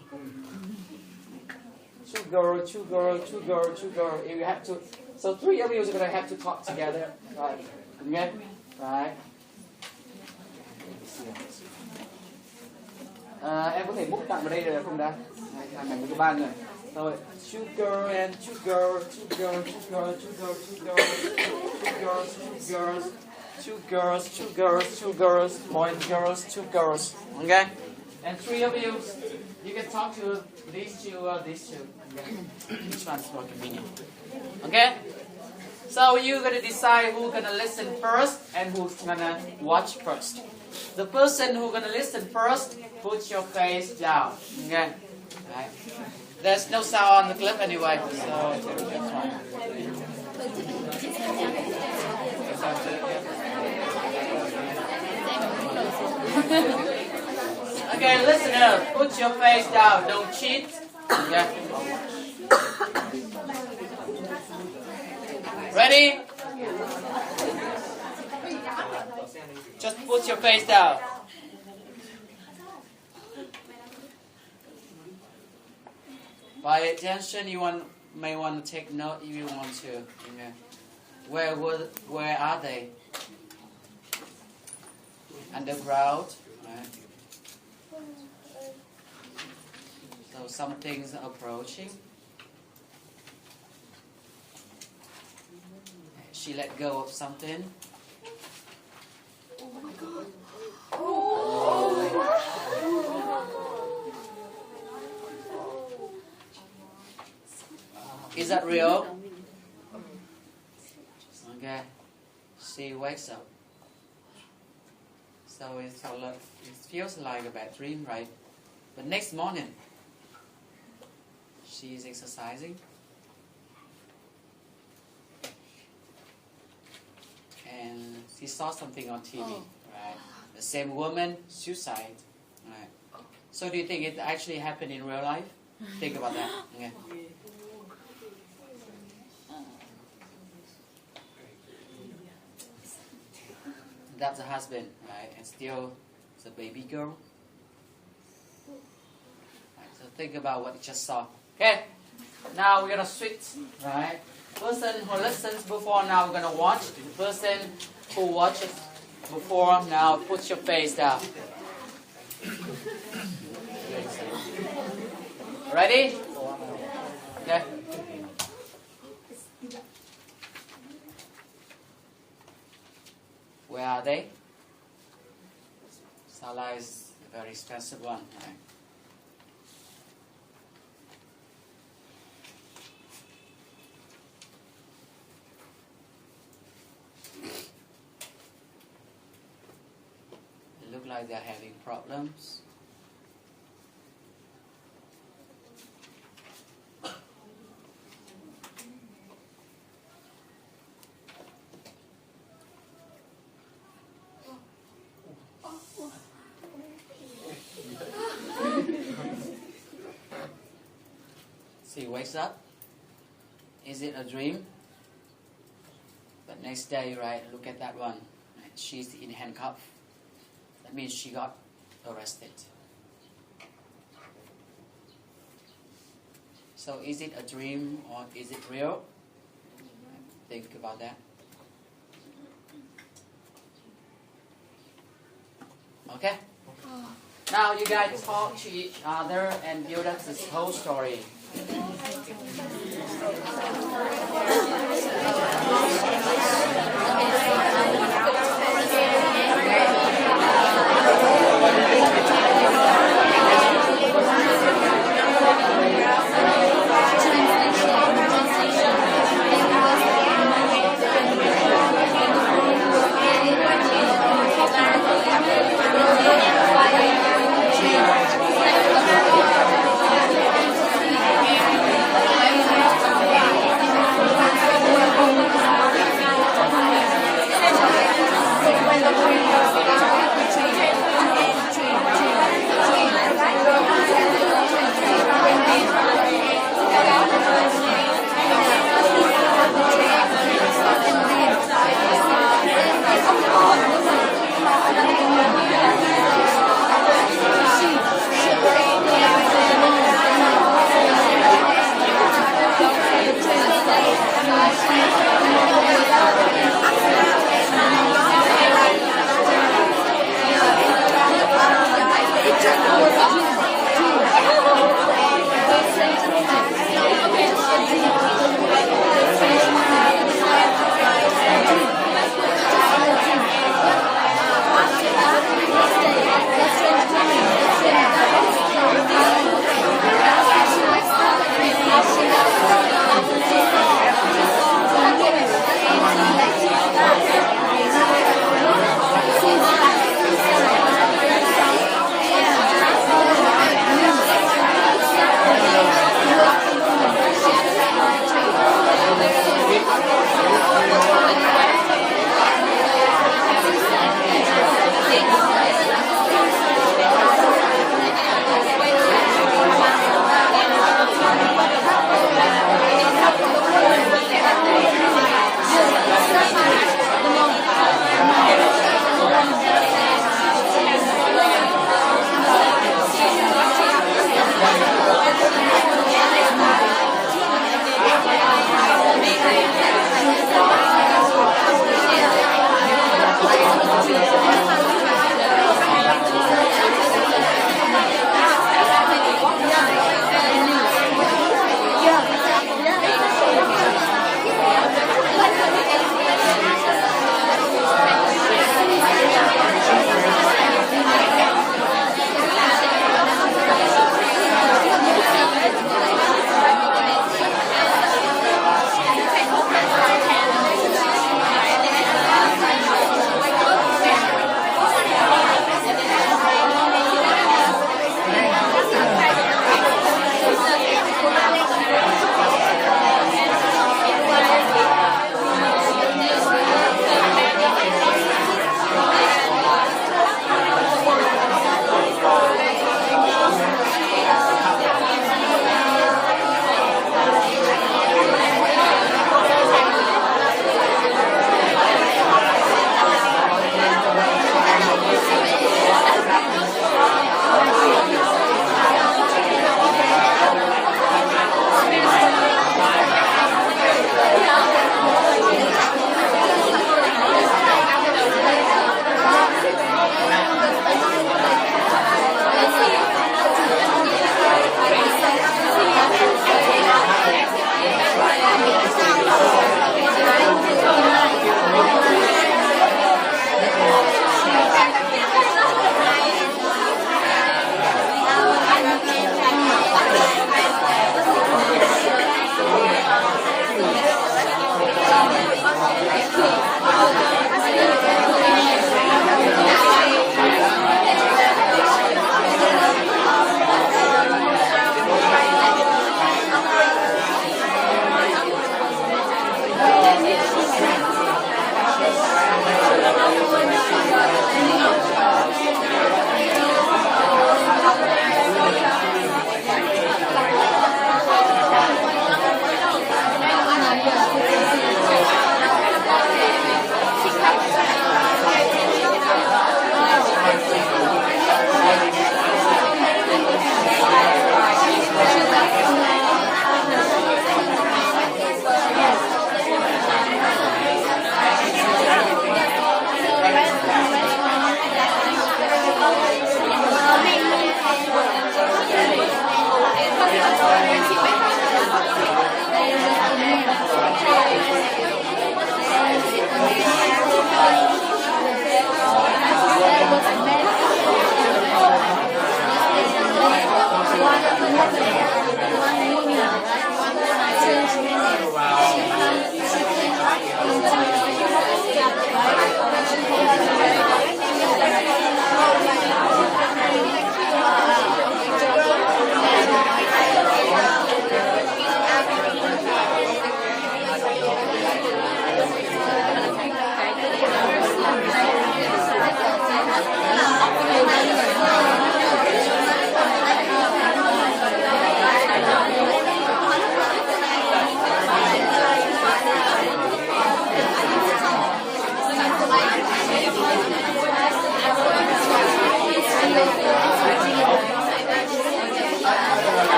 2 girls, 2 girls, 2 girls, 2 girls. You have to. So 3 of you are gonna have to talk together, right? Okay, right. Em có thể book tặng vào đây được không đã? Làm cảnh với 3 người. Rồi, 2 girls and 2 girls, 2 girls, 2 girls, 2 girls, 2 girls, 2 girls, 2 girls, 2 girls, 2 girls, boy and girls, 2 girls. Okay? And 3 of you, you can talk to these two or these two. Okay? Which one's more convenient? Okay? So you're gonna decide who's gonna listen first and who's gonna watch first. The person who's gonna listen first, put your face down. Okay? Right. There's no sound on the clip anyway, so that's fine. Okay, listen up. Put your face down. Don't cheat. Okay. Ready? Just put your face down. By attention, you may want to take note if you want to. Okay. Where are they? Underground. Right. So something's approaching. She let go of something. Oh my God. Is that real? Okay. She wakes up. So it feels like a bad dream, right? But next morning, she's exercising. And she saw something on TV, right? The same woman, suicide, right? So do you think it actually happened in real life? Think about that. Okay. That's the husband, right? And still the baby girl. Right, so think about what you just saw. Okay, now we're gonna switch, right? Person who listens before, now we're gonna watch. Person who watches before, now put your face down. Ready? Okay. Where are they? Sala is a very expensive one, right? It looks like they're having problems. She wakes up. Is it a dream? But next day, right, look at that one. Right, she's in handcuffs. That means she got arrested. So is it a dream or is it real? Think about that. Okay? Now you guys talk to each other and build up this whole story.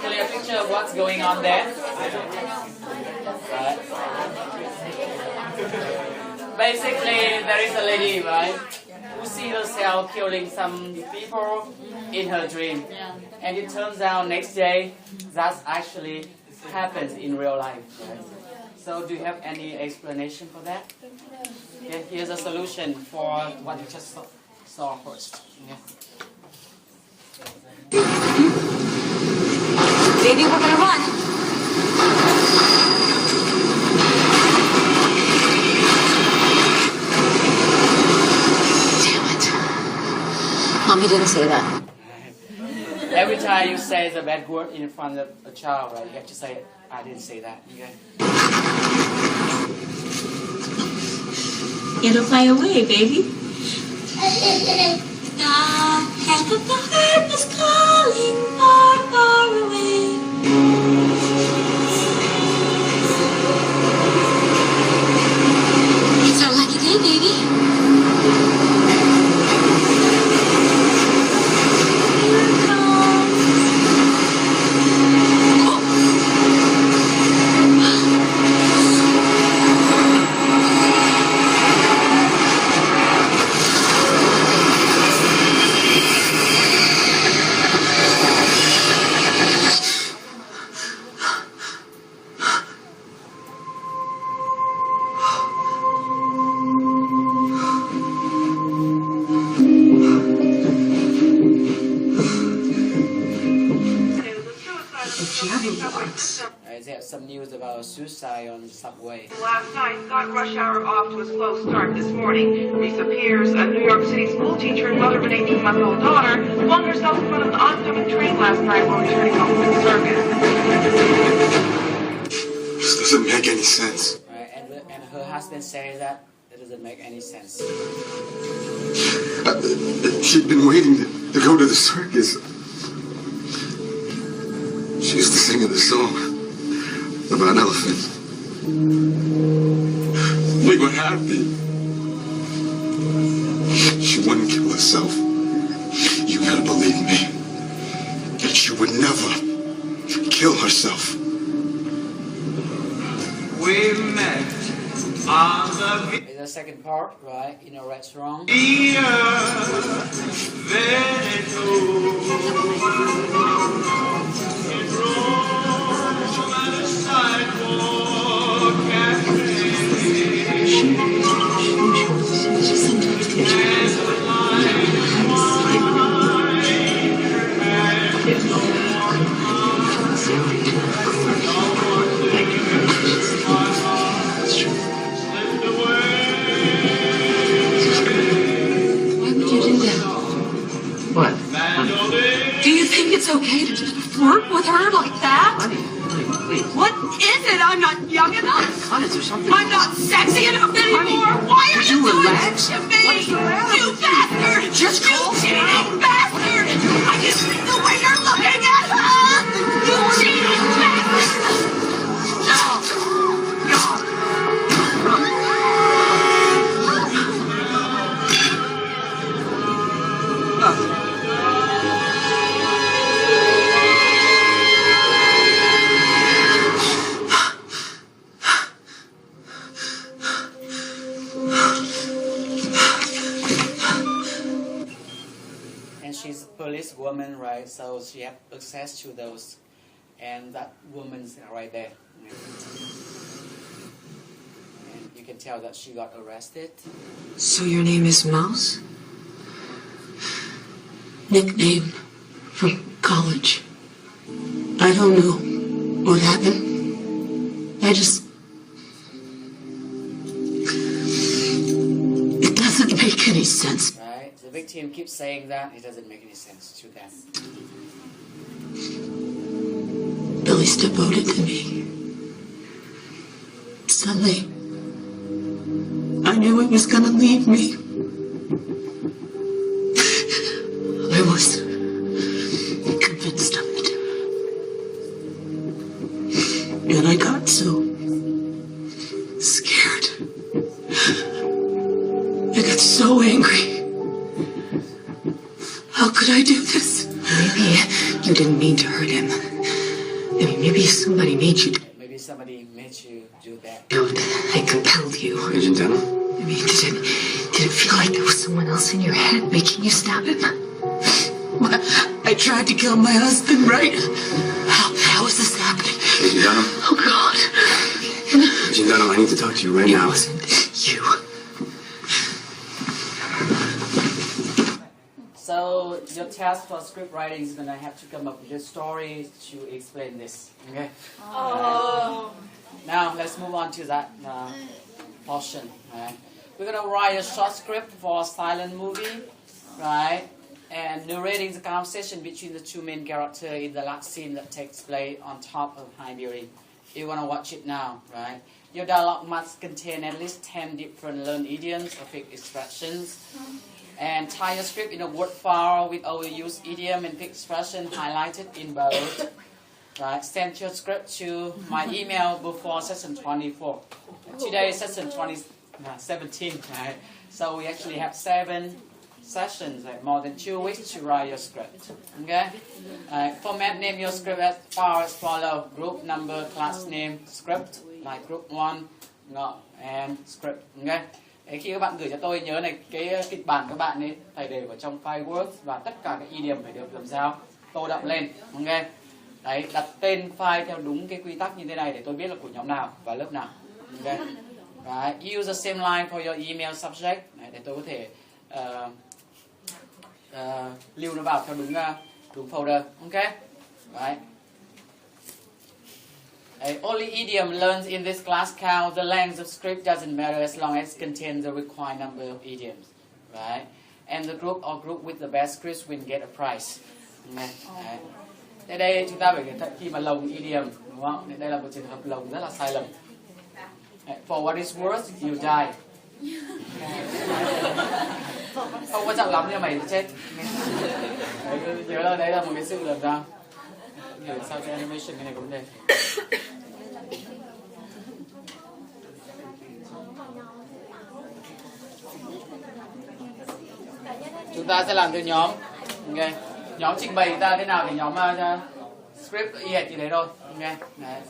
clear picture of what's going on there? Right. Basically, there is a lady, right, who sees herself killing some people in her dream. And it turns out next day, that actually happens in real life. Right? So do you have any explanation for that? Yeah, here's a solution for what you just saw first. Yeah. Baby, we're gonna run. Damn it. Mommy didn't say that. Every time you say the bad word in front of a child, right, you have to say, I didn't say that. Okay? It'll fly away, baby. The head of the heart is calling far, far away. It's our lucky day, baby. Here it comes. There's some news about suicide on the subway. Last night, got rush hour off to a slow start this morning. Lisa Pierce, a New York City school teacher and mother of an 18-month-old daughter, flung herself in front of an oncoming train last night while returning home from the circus. This doesn't make any sense. Right, and her husband says that it doesn't make any sense. She'd been waiting to go to the circus. She used to sing in the song about elephants. We were happy. She wouldn't kill herself. You gotta believe me that she would never kill herself. We met on the The second part, right, in a restaurant. What? Do you think it's okay to just flirt with her like that? Honey, please. What is it? I'm not young enough. Honey, is there something? I'm not sexy enough anymore. Why are Could you you doing relax? this to me? What's the matter? You bastard! Just you calm cheating down. bastard! I just see the way you're looking at her. You cheating bastard! And she's a police woman, right? So she has access to those. And that woman's right there. And you can tell that she got arrested. So your name is Mouse? Nickname from college. I don't know what happened. It doesn't make any sense. Right? The victim keeps saying that. It doesn't make any sense to them. Billy's devoted to me. Suddenly, I knew he was gonna leave me. I was convinced of it. And I got so scared. I got so angry. How could I do this? Maybe you didn't mean to hurt him. I mean, maybe somebody made you. Maybe somebody made you do that. No, I compelled you. Agent Denham? I mean, did it feel like there was someone else in your head making you stab him? I tried to kill my husband, right? How is this happening? Agent Denham? Oh, God. Agent Denham, I need to talk to you right now. It wasn't you. So your task for script writing is gonna have to come up with a story to explain this. Okay. Oh. Now let's move on to that portion. Right? We're gonna write a short script for a silent movie, right? And narrating the conversation between the two main characters in the last scene that takes place on top of high building. You wanna watch it now, right? Your dialogue must contain at least 10 different learned idioms or fixed expressions. And tie your script in a word file with overused idiom and fixed expression highlighted in bold. Right? Send your script to my email before session 24. Today is session 17. Right? So we actually have 7 sessions, like more than 2 weeks to write your script. Okay? Format name your script as far as follow: group number, class name, script, like group 1, and script. Okay? Khi các bạn gửi cho tôi nhớ này, cái kịch bản các bạn ấy phải để vào trong file Word và tất cả các idiom phải được làm sao tô đậm lên. Ok. Đấy, đặt tên file theo đúng cái quy tắc như thế này để tôi biết là của nhóm nào và lớp nào. Ok. Right. Use the same line for your email subject. Đấy, để tôi có thể lưu nó vào theo đúng folder. Ok. Right. Only idiom learned in this class count. The length of script doesn't matter as long as it contains the required number of idioms, right? And the group or group with the best scripts will get a prize. Okay. Thế đây chúng ta phải khi mà lồng idiom, đúng không? Đây là một trường hợp lồng rất là sai lầm. For what is worth, you die. Không quan trọng lắm nhưng mày chết. Nhớ là đấy là một cái sự làm sao. Hiểu sao cho animation cái này có vấn đề. Chúng ta sẽ làm theo nhóm. Okay. Nhóm trình bày ta thế nào thì nhóm script y hệt như thế thôi. Okay. Đấy.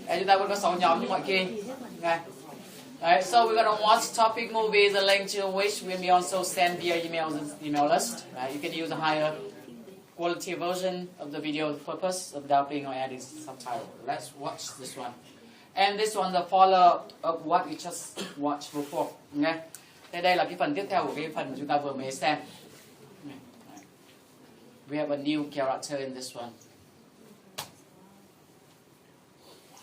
Đấy, chúng ta vẫn có 6 nhóm như mọi khi. Okay. Right, so we're gonna watch topic movies, the link to which will be also sent via email list. Right? You can use a higher quality version of the video for the purpose of dubbing or adding subtitles. Let's watch this one. And this one, the follow of what we just watched before. Okay? Đây là cái phần tiếp theo của cái phần chúng ta vừa mới xem. We have a new character in this one.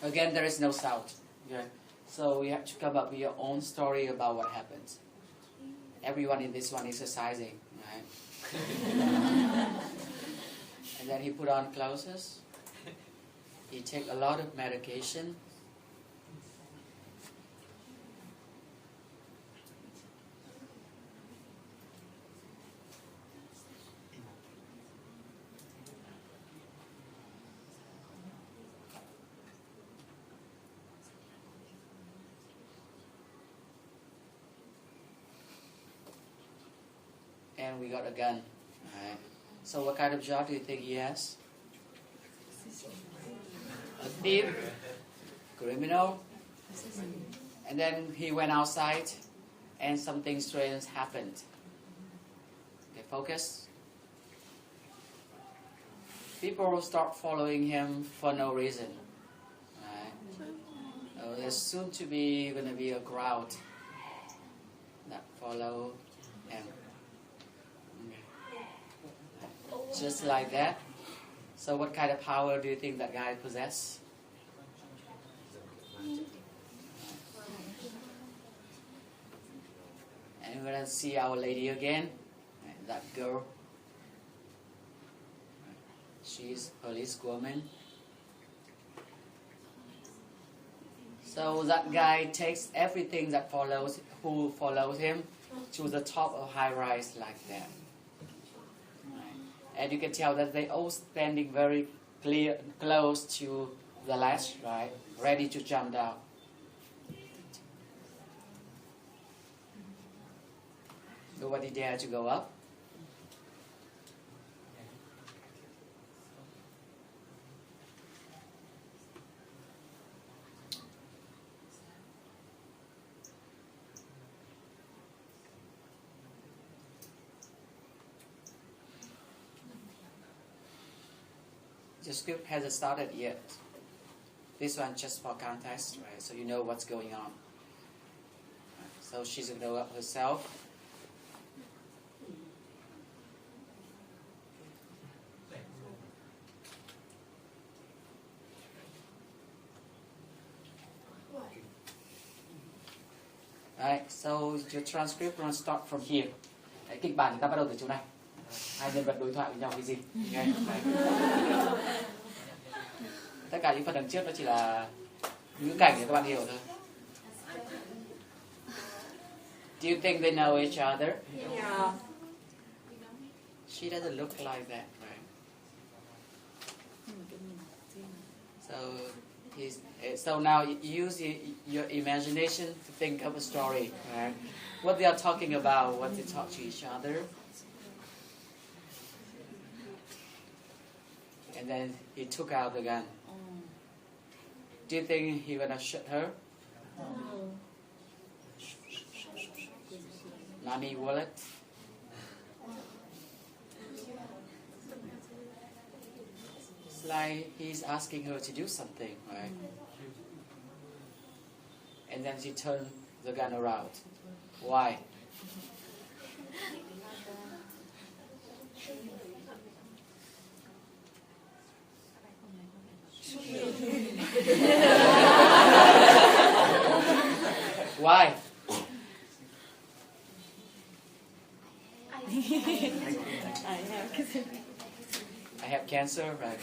Again, there is no sound. Okay? So you have to come up with your own story about what happens. Everyone in this one is exercising, right? And then he put on clothes. He take a lot of medication. And we got a gun. Right. So what kind of job do you think he has? A thief? Criminal? And then he went outside and something strange happened. Okay, focus. People start following him for no reason. Right. There's soon to be going to be a crowd that follow him. Just like that. So what kind of power do you think that guy possesses? And we're going to see our lady again. That girl. She's a police woman. So that guy takes everything that who follows him to the top of high rise like that. And you can tell that they all standing very close to the ledge, right? Ready to jump down. Nobody dare to go up. the script hasn't started yet. This one just for context, right? So you know what's going on. So she's going to know herself. Right, so your transcript will start from here. Đấy, kịch bản chúng ta bắt đầu từ chỗ này. Hai nhân vật đối thoại với nhau cái gì? Okay. Tất cả những phần đằng trước nó chỉ là ngữ cảnh để các bạn hiểu thôi. Do you think they know each other? Yeah. She doesn't look like that, right? So now use your imagination to think of a story, right? What they are talking about, what they talk to each other. And then he took out the gun. Do you think he gonna shoot her? Money wallet? It's like he's asking her to do something, right? And then she turned the gun around. Why? Why? I have cancer, right?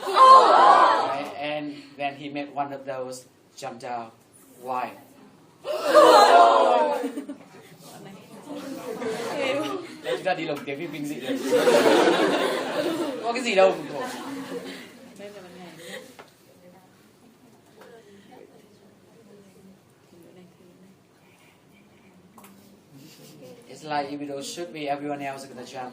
Right? And then he made one of those jump down. Why? Để chúng ta đi lồng tiếng phim kinh dị rồi. Có cái gì đâu. It's like if you don't shoot me, everyone else is gonna jump.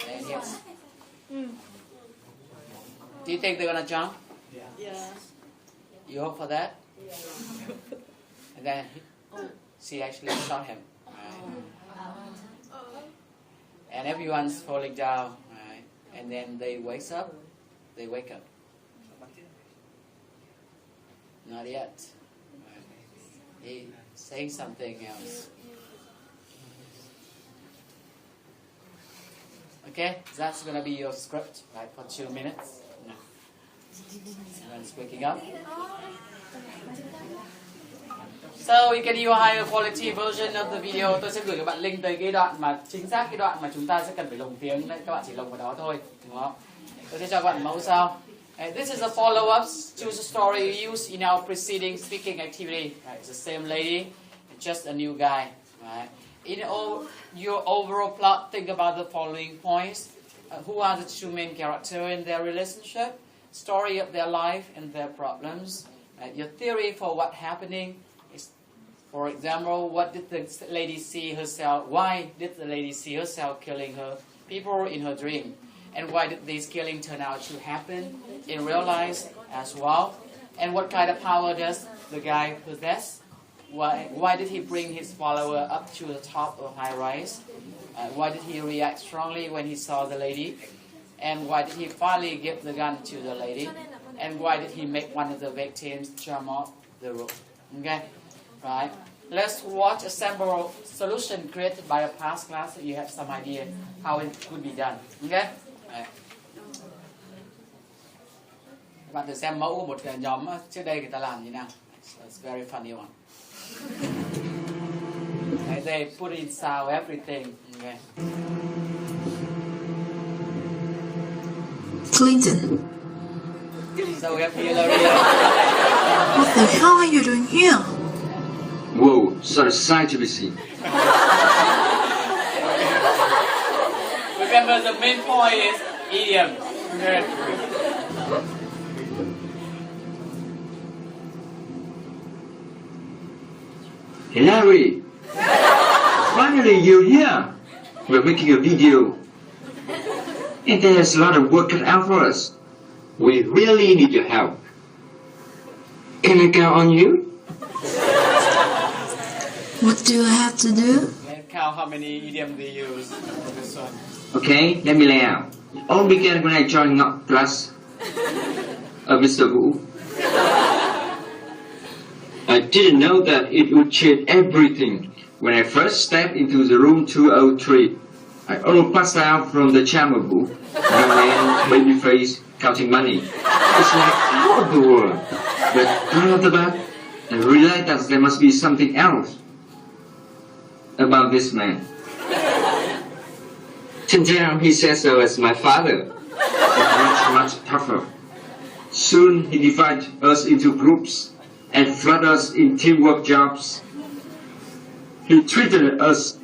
And yes. Do you think they're gonna jump? Yeah. You hope for that? Yeah. And then she actually shot him. Right? And everyone's falling down. Right? And then they wake up. Not yet. Right? He's saying something else. Okay, that's gonna be your script, right, for 2 minutes. No. Everyone's waking up. So you can use a higher quality version of the video. Tôi sẽ gửi các bạn link tới cái đoạn mà chính xác cái đoạn mà chúng ta sẽ cần phải lồng tiếng. Đấy, các bạn chỉ lồng vào đó thôi, đúng không? Tôi sẽ cho các bạn mẫu sau. This is a follow-up to the story used in our preceding speaking activity. Right, it's the same lady, just a new guy. Right. In your overall plot, think about the following points. Who are the two main characters in their relationship? Story of their life and their problems. Your theory for what's happening is, for example, what did the lady see herself? Why did the lady see herself killing her people in her dream? And why did this killing turn out to happen in real life as well? And what kind of power does the guy possess? Why did he bring his follower up to the top of high rise? Why did he react strongly when he saw the lady? And why did he finally give the gun to the lady? And why did he make one of the victims jump off the roof? Okay, right. Let's watch a sample solution created by a past class so you have some idea how it could be done. Okay. Right. Các bạn thử xem mẫu của một nhóm trước đây người ta làm như nào. So it's very funny one. They put in sound everything. Okay. Clinton. So we have Hillary. What the hell are you doing here? Whoa, such a sight to be seen. Remember, the main point is idiom. Okay. Larry, finally you're here. We're making a video. And there's a lot of work cut out for us. We really need your help. Can I count on you? What do I have to do? Let's count how many idioms they use for this one. Okay, let me lay out. It all began when I joined Not Class of Mr. Wu. I didn't know that it would change everything. When I first stepped into the room 203, I almost passed out from the charm of Wu. Young man, baby face, counting money. It's like out of the world. But right off the bat, I realized that there must be something else about this man. Till now, he says so as my father, but much tougher. Soon, he divided us into groups and flooded us in teamwork jobs. He treated us.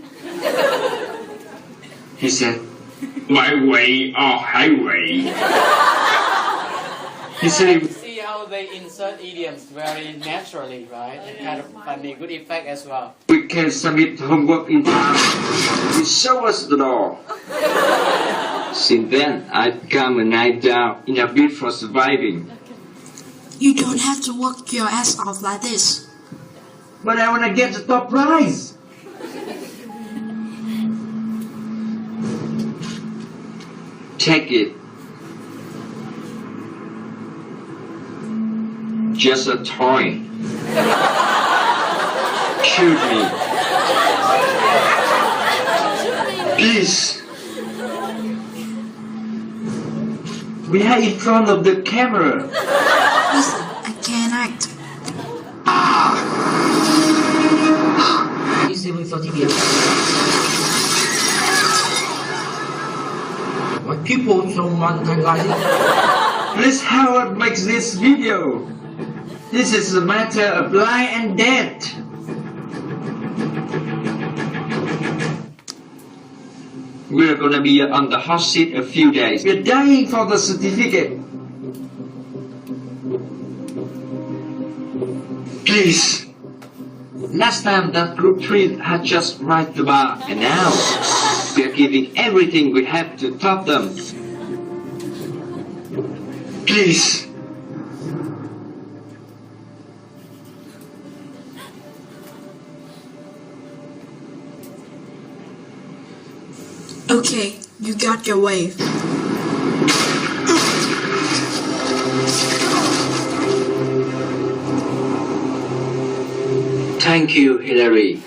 He said, "My way or highway." He said, See how they insert idioms very naturally, right? And kind of funny, good effect as well. "We can submit homework in time." He showed us the door. Since then, I've become a knife down in a bid for surviving. You don't have to work your ass off like this. But I want to get the top prize. Take it. Just a toy. Shoot me. Please. We are in front of the camera. Listen, I can't act. Disable for TVO. Why people so monetizing? Please help make this video. This is a matter of life and death. We're gonna be on the hot seat a few days. We're dying for the certificate. Please. Last time that group 3 had just raised the bar, and now we're giving everything we have to top them. Please. Okay, you got your wave. Thank you, Hillary.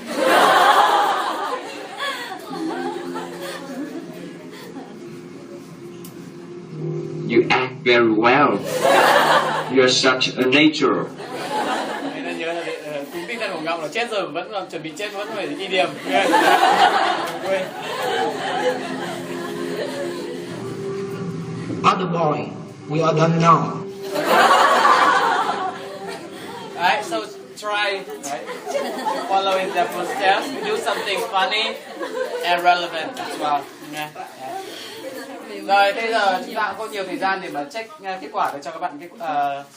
You act very well. You're such a nature. Nên nhớ là cũng tinh thần của Ngọc là chết rồi vẫn còn chuẩn bị chết vẫn phải idiom. Quên. Other boy, we are done now. Alright, so try right, following their footsteps. Do something funny and relevant as well. Okay. Rồi, bây giờ chúng ta cũng có nhiều thời gian để mà check kết quả để cho các bạn cái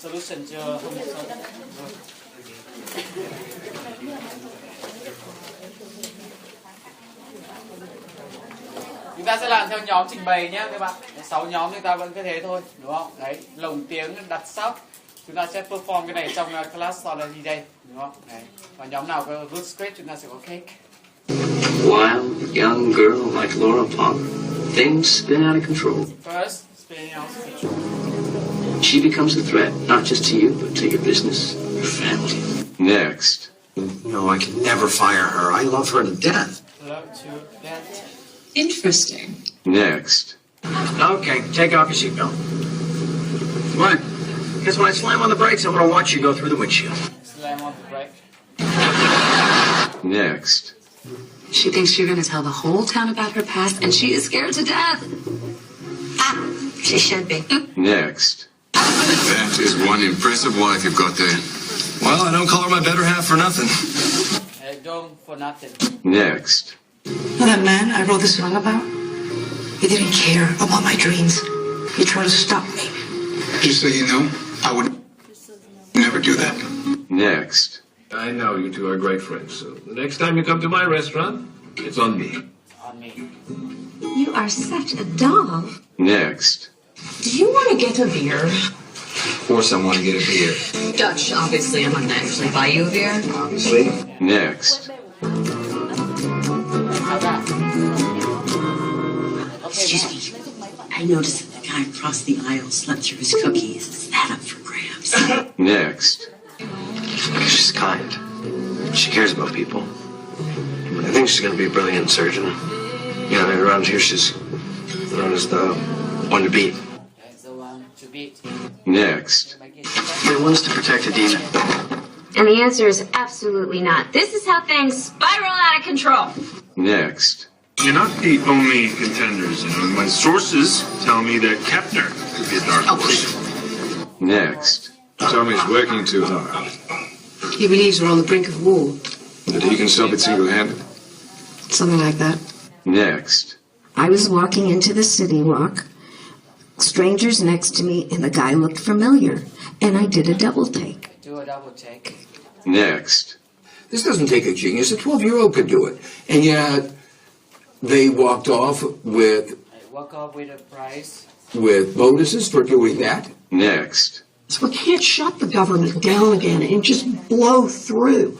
solution chưa? Chúng ta sẽ làm theo nhóm trình bày nhé các bạn. 6 nhóm chúng ta vẫn cứ thế thôi, đúng không? Đấy, lồng tiếng, đặt sóc. Chúng ta sẽ perform cái này trong class Solidity Day, đúng không? Đấy. Và nhóm nào có good script chúng ta sẽ có cake. Wild young girl like Laura Palmer. Things spin out of control. First, spinning out of control. She becomes a threat, not just to you, but to your business, your family. Next. No, I can never fire her. I love her to death. Love to death. Interesting. Next. Okay, take off your seatbelt. What? Because when I slam on the brakes, I'm going to watch you go through the windshield. Slam on the brake. Next. She thinks you're going to tell the whole town about her past, and she is scared to death. Ah, she should be. Next. That is one impressive wife you've got there. Well, I don't call her my better half for nothing. Don't for nothing. Next. Well, that man I wrote the song about, he didn't care about my dreams. He tried to stop me. Just so you know, I would never do that. Next. I know you two are great friends, so the next time you come to my restaurant, it's on me. On me. You are such a doll. Next. Do you want to get a beer? Of course I want to get a beer. Dutch, obviously. I'm not going to actually buy you a beer. Obviously. Next. Excuse me. I noticed that the guy across the aisle slept through his cookies. Is that up for grabs? Next. She's kind. She cares about people. I think she's going to be a brilliant surgeon. You know, around here she's known as the one to beat. That's the one to beat. Next. They want us to protect Adina. And the answer is absolutely not. This is how things spiral out of control. Next. You're not the only contenders, you know. My sources tell me that Kepner could be a dark horse. Next. Tommy's working too hard. He believes we're on the brink of war. That he can solve it single-handed. Something like that. Next. I was walking into the City Walk, strangers next to me, and the guy looked familiar, and I did a double take. Do a double take. Next. This doesn't take a genius. A 12-year-old could do it. And yet, they walked off with Walk off with a prize. bonuses for doing that. Next. So we can't shut the government down again and just blow through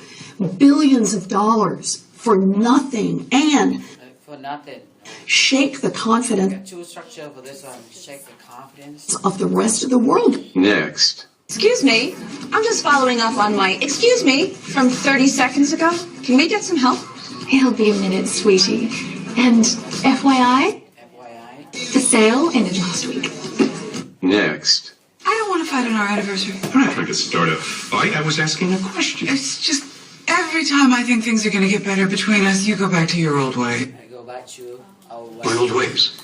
billions of dollars for nothing and For nothing. shake the confidence Two structure for this one. Shake the confidence. of the rest of the world. Next. Excuse me, I'm just following up on my excuse me from 30 seconds ago. Can we get some help? It'll be a minute, sweetie. And FYI, the sale ended last week. Next. I don't want to fight on our anniversary. I'm not trying to start a fight. I was asking a question. It's just every time I think things are going to get better between us, you go back to your old way. I go back to our way. My old ways.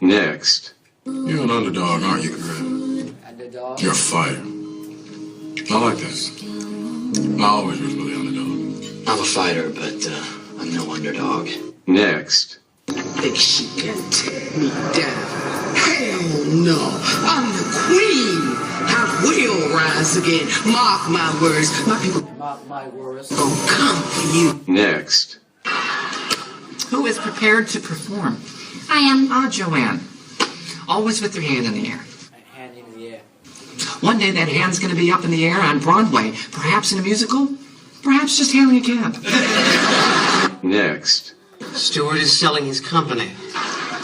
Next. You're an underdog, aren't you, Conrad? Underdog. You're a fighter. I like that. I always was really underdog. I'm a fighter, but I'm no underdog. Next. Think she can take me down? Hell no! I'm the queen! I will rise again. Mark my words. My people Mark my words. gonna come for you. Next. Who is prepared to perform? I am. Joanne. Always with their hand in the air. Hand in the air. One day that hand's going to be up in the air on Broadway. Perhaps in a musical. Perhaps just hailing a cab. Next. Stewart is selling his company.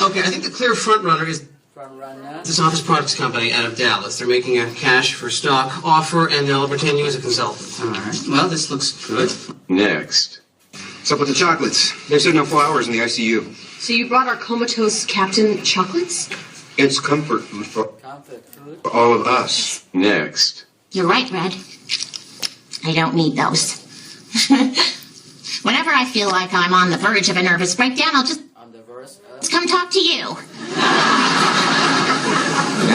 Okay, I think the clear front runner is Front runner. this office products company out of Dallas. They're making a cash for stock offer, and they'll retain you as a consultant. All right. Well, this looks good. Next. What's up with the chocolates? They said no 4 hours in the ICU. So you brought our comatose captain chocolates? It's comfort food for all of us. Next. You're right, Red. I don't need those. Whenever I feel like I'm on the verge of a nervous breakdown, I'll just come talk to you.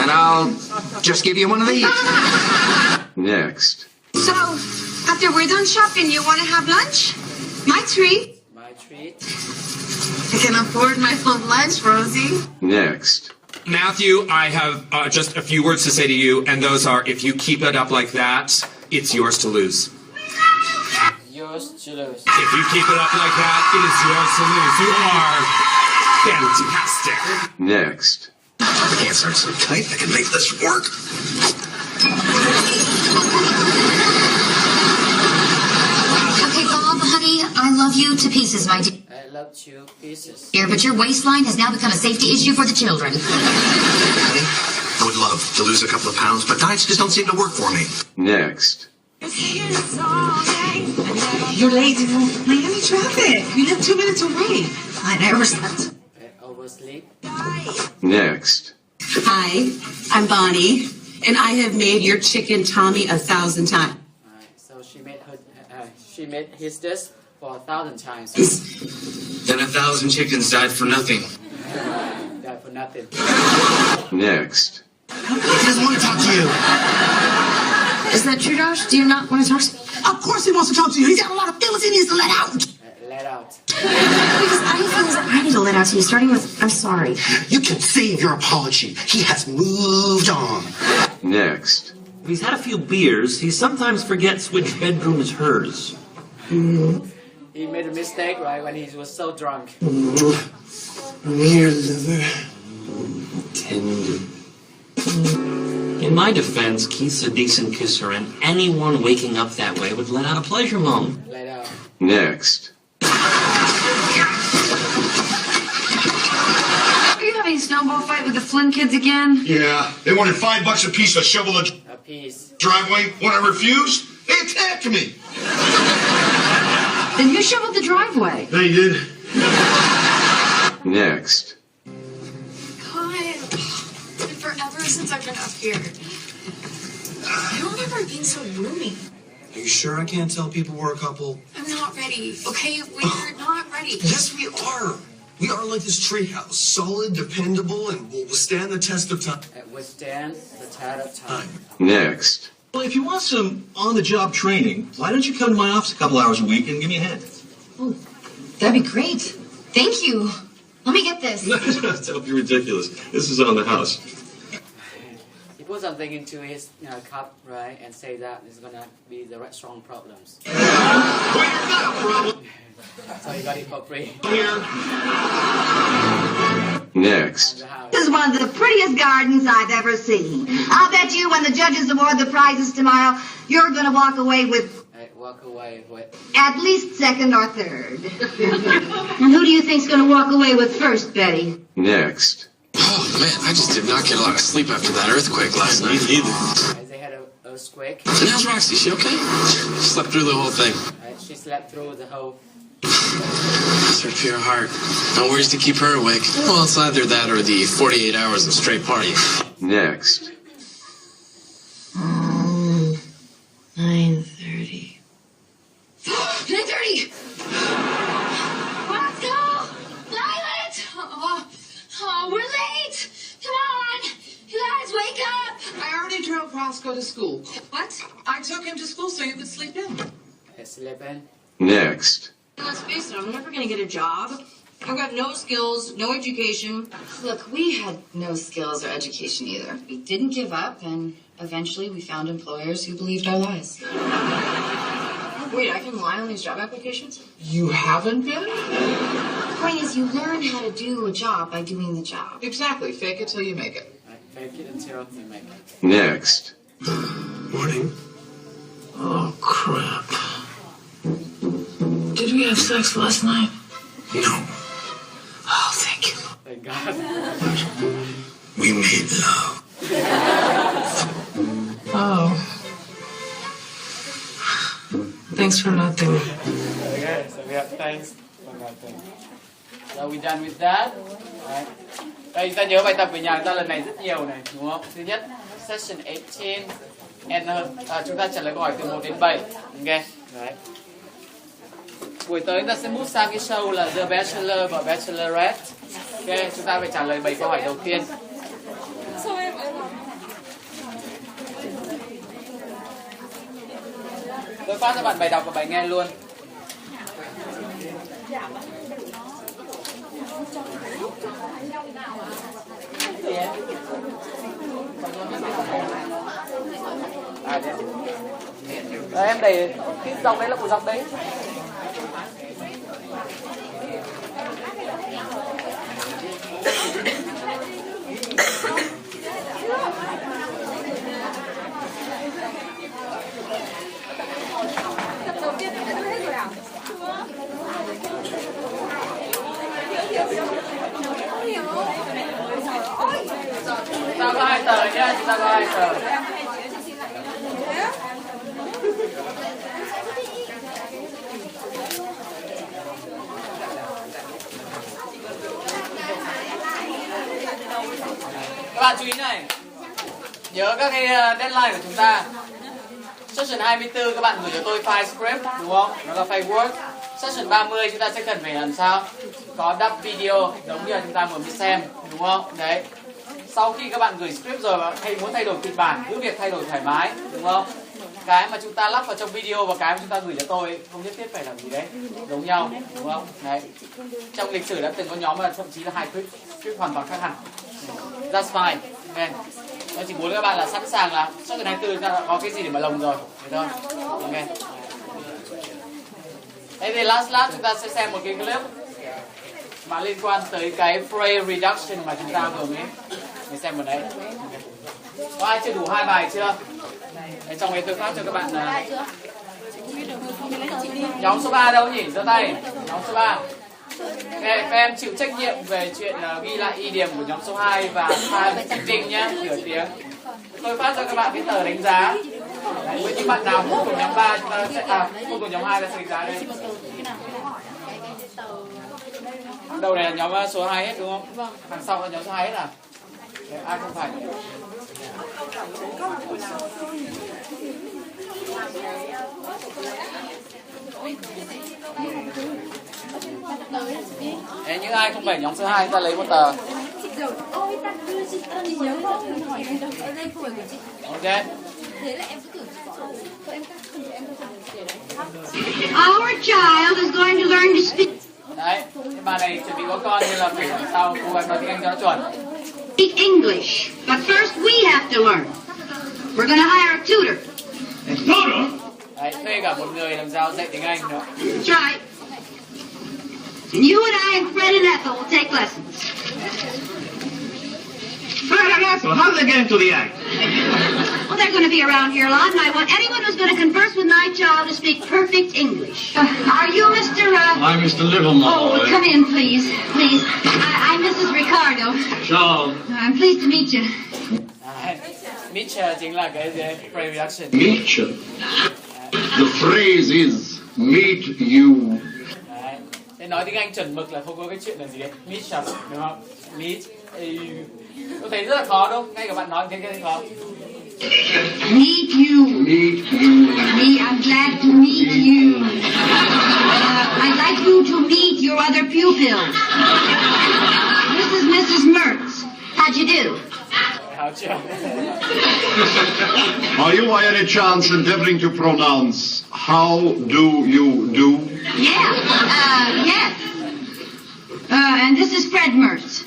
And I'll just give you one of these. Next. So, after we're done shopping, you want to have lunch? My treat. My treat. I can afford my own lunch, Rosie. Next. Matthew, I have just a few words to say to you, and those are, if you keep it up like that, it's yours to lose. Yours to lose. If you keep it up like that, it is yours to lose. You are fantastic. Next. The pants aren't so tight, I can make this work. Okay, Bob, honey, I love you to pieces, my dear. I love you pieces. But your waistline has now become a safety issue for the children. I would love to lose a couple of pounds, but diets just don't seem to work for me. Next. You're late in Miami traffic. You live 2 minutes away. Fine, I overslept. Oversleep. Next. Hi, I'm Bonnie, and I have made your chicken Tommy 1,000 times. So she made his dish for 1,000 times. Then 1,000 chickens died for nothing. Died for nothing. Next. He doesn't want to talk to you. Is that true, Josh? Do you not want to talk to me? Of course he wants to talk to you. He's got a lot of feelings he needs to let out. Let out. Because I feel that I need to let out to you, starting with, I'm sorry. You can save your apology. He has moved on. Next. If he's had a few beers, he sometimes forgets which bedroom is hers. He made a mistake, right, when he was so drunk. Here, lover. Tender. In my defense, Keith's a decent kisser, and anyone waking up that way would let out a pleasure moan. Let out. Next. Are you having snow snowball fight with the Flynn kids again? Yeah, they wanted $5 a piece to shovel the driveway. When I refused, they attacked me. Then who shoveled the driveway? They did. Next. God, it's been forever since I've been up here. I don't remember it being so roomy. Are you sure I can't tell people we're a couple? I'm not ready, okay? We're not ready. Yes, we are. We are like this treehouse, solid, dependable, and will withstand the test of time. Withstand the test of time. Next. Well, if you want some on-the-job training, why don't you come to my office a couple hours a week and give me a hand? Oh, that'd be great. Thank you. Let me get this. Don't be ridiculous. This is on the house. He put something into his cup, right, and say that it's gonna be the restaurant problems. Well, you're not a problem. So he got it for free. Here. Next. This is one of the prettiest gardens I've ever seen. I'll bet you when the judges award the prizes tomorrow, you're going to walk away with at least second or third. And who do you think's going to walk away with first, Betty? Next. Oh, man, I just did not get a lot of sleep after that earthquake last night. They had an earthquake. And how's Roxy? She okay? She slept through the whole thing. She slept through the whole... That's her pure heart. No worries to keep her awake. Well, it's either that or the 48 hours of straight party. Next. 9:30. 9:30! Let's go! Violet! Oh, we're late! Come on! You guys, wake up! I already drove Roscoe to school. What? I took him to school so you could sleep in. Sleep in? Next. Let's face it, I'm never going to get a job. I've got no skills, no education. Look, we had no skills or education either. We didn't give up, and eventually we found employers who believed our lies. Wait, I can lie on these job applications? You haven't been? The point is, you learn how to do a job by doing the job. Exactly. Fake it till you make it. Fake it until you make it. Next. Morning. Oh, crap. Did we have sex last night? No. Oh, thank you. Thank God. We made love. Oh. Thanks for nothing. Okay, so we have thanks for nothing. So we done with that. Right. Đây, ta nhớ bài tập về nhà ta lần này rất nhiều này, đúng không? Thứ nhất, session 18, and chúng ta trả lời câu hỏi từ 1 đến 7. Ok. Đấy. Buổi tới ta sẽ move sang cái show là The Bachelor và Bachelorette. Ok, chúng ta phải trả lời 7 câu hỏi đầu tiên. Tôi phát cho bạn bài đọc và bài nghe luôn. Đấy, em đẩy cái dòng đấy là của dòng đấy. Chúng ta có 2 tờ nhé, chúng ta có 2 tờ. Các bạn chú ý này, nhớ các cái deadline của chúng ta. Session 24 các bạn gửi cho tôi file script, đúng không? Nó là file Word. Session 30 chúng ta sẽ cần phải làm sao? Có dub video giống như là chúng ta vừa mới xem, đúng không? Đấy. Sau khi các bạn gửi script rồi hay muốn thay đổi kịch bản, cứ việc thay đổi thoải mái, đúng không? Cái mà chúng ta lắp vào trong video và cái mà chúng ta gửi cho tôi không nhất thiết phải làm gì đấy, giống nhau, đúng không? Đấy. Trong lịch sử đã từng có nhóm mà thậm chí là 2 script hoàn toàn khác hẳn. That's fine. Okay. Tôi chỉ muốn các bạn là sẵn sàng là sau cái 24 ta đã có cái gì để mà lồng rồi, thế thôi. Ok. Thế thì last chúng ta sẽ xem một cái clip mà liên quan tới cái phrase reduction mà chúng ta vừa mới xem một đấy. Có ai chưa đủ 2 bài chưa? Đấy, trong đấy tôi phát cho các bạn là nhóm số 3 đâu nhỉ? Giơ tay. Nhóm số 3. Các em chịu trách nhiệm về chuyện ghi lại ưu điểm của nhóm số 2 và file trình nhé, nửa tiếng. Tôi phát cho các bạn cái tờ đánh giá. Đấy, với những bạn nào không thuộc nhóm 3 chúng ta sẽ không thuộc nhóm 2 ta sẽ đánh giá đây. Đầu này là nhóm số 2 hết đúng không? Vâng. Đằng sau là nhóm số 2 hết à? Đấy, ai không phải? Đấy, những ai không phải nhóm số 2 ta lấy một tờ. Ok. Our child is going to learn to speak. Đấy, cái bà này chuẩn bị có con nên là phải làm sao cô gái nói tiếng Anh cho nó chuẩn. Speak English, but first we have to learn. We're going to hire a tutor. A tutor? Đấy, thuê cả một người làm sao dạy tiếng Anh nữa. That's right. And you and I and Fred and Ethel will take lessons. Fred and Ethel, how do they get into the act? Well, they're going to be around here a lot, and I want anyone who's going to converse with my child to speak perfect English. Are you Mr. I'm Mr. Livermore. Oh, come in, please. Please. I'm Mrs. Ricardo. Charles. I'm pleased to meet you. Meet chính là cái prereaction. Meet. The phrase is meet you. Đấy. Thế nói tiếng Anh chuẩn mực là không có cái chuyện là gì đấy. Meet up, đúng không? Meet you. Tôi thấy rất là khó đúng không? Ngay cả bạn nói tiếng cái khó. Meet you. Meet you. I'm glad to meet you. I'd like you to meet your other pupils. This is Mrs. Mertz. How'd you do? Are you by any chance endeavoring to pronounce how do you do? Yeah, yes. And this is Fred Mertz.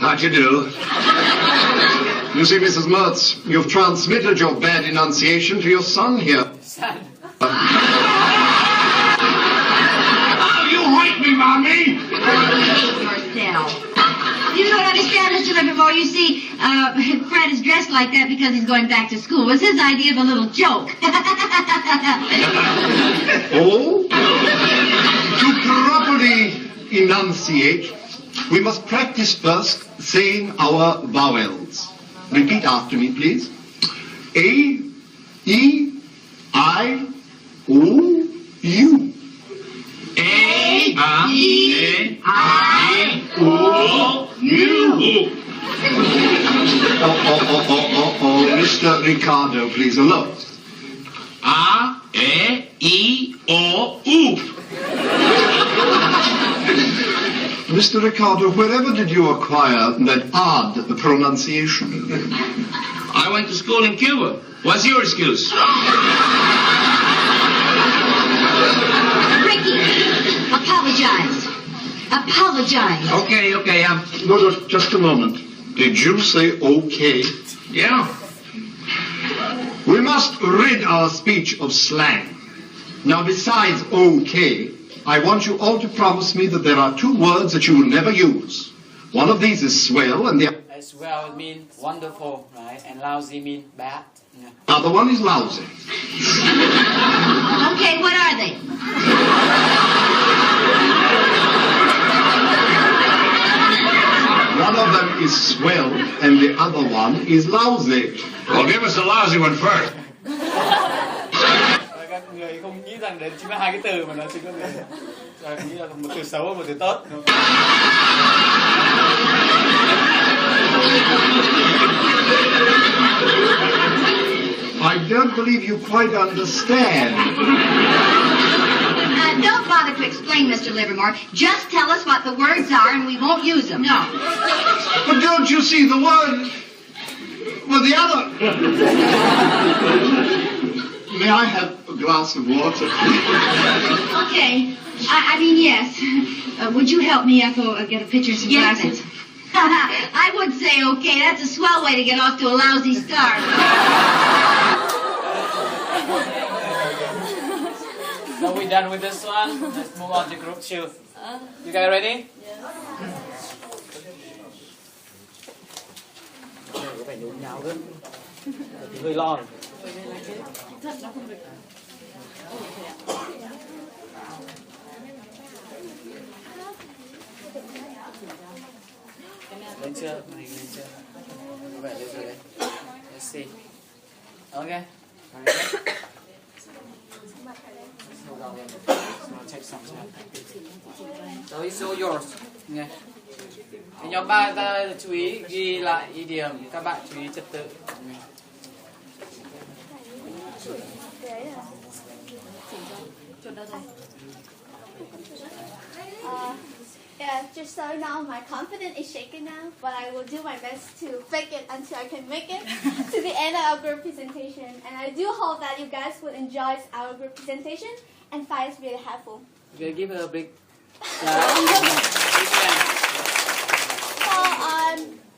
How'd you do? You see, Mrs. Mertz, you've transmitted your bad enunciation to your son here. Oh, you hate me, Mommy! Marcel. You don't understand, Mr. Livermore. You see, Fred is dressed like that because he's going back to school. It was his idea of a little joke. Oh? To properly enunciate, we must practice first saying our vowels. Repeat after me, please. A, E, I, O, U. A, E, I, O, U. Oh, Mr. Ricardo, please, alone. A, E, I, O, U. Mr. Ricardo, wherever did you acquire that odd pronunciation? I went to school in Cuba. What's your excuse? Ricky, apologize. Apologize. Okay. No, just a moment. Did you say okay? Yeah. We must rid our speech of slang. Now, besides okay, I want you all to promise me that there are two words that you will never use. One of these is swell, and the Swell means wonderful, right? And lousy means bad. Yeah. other one is lousy. Okay, what are they? One of them is swell, and the other one is lousy. Well, give us the lousy one first. Các người không nghĩ rằng đấy chính là hai cái từ mà nó chính là nghĩ là một từ xấu và một từ tốt. I don't believe you quite understand. Don't bother to explain, Mr. Livermore. Just tell us what the words are and we won't use them. No. But don't you see the word? Well, the other. May I have a glass of water? Okay. I mean, yes. Would you help me, Ethel, get a pitcher of some glasses? I would say okay. That's a swell way to get off to a lousy start. So we done with this one? Let's move on to group 2. You guys ready? Phải nhún nháo hơn. Hơi lo rồi. Lên chưa? Màn hình lên chưa? Có vẻ lên rồi đấy. Let's see. Okay. Hold on. I'll take some time. So it's all yours. Nghe. Thì nhóm 3 ta chú ý ghi lại idiom. Các bạn chú ý trật tự. Yeah, just so you know, my confidence is shaken now, but I will do my best to fake it until I can make it to the end of our group presentation. And I do hope that you guys will enjoy our group presentation and find it really helpful. Okay, give her a big So,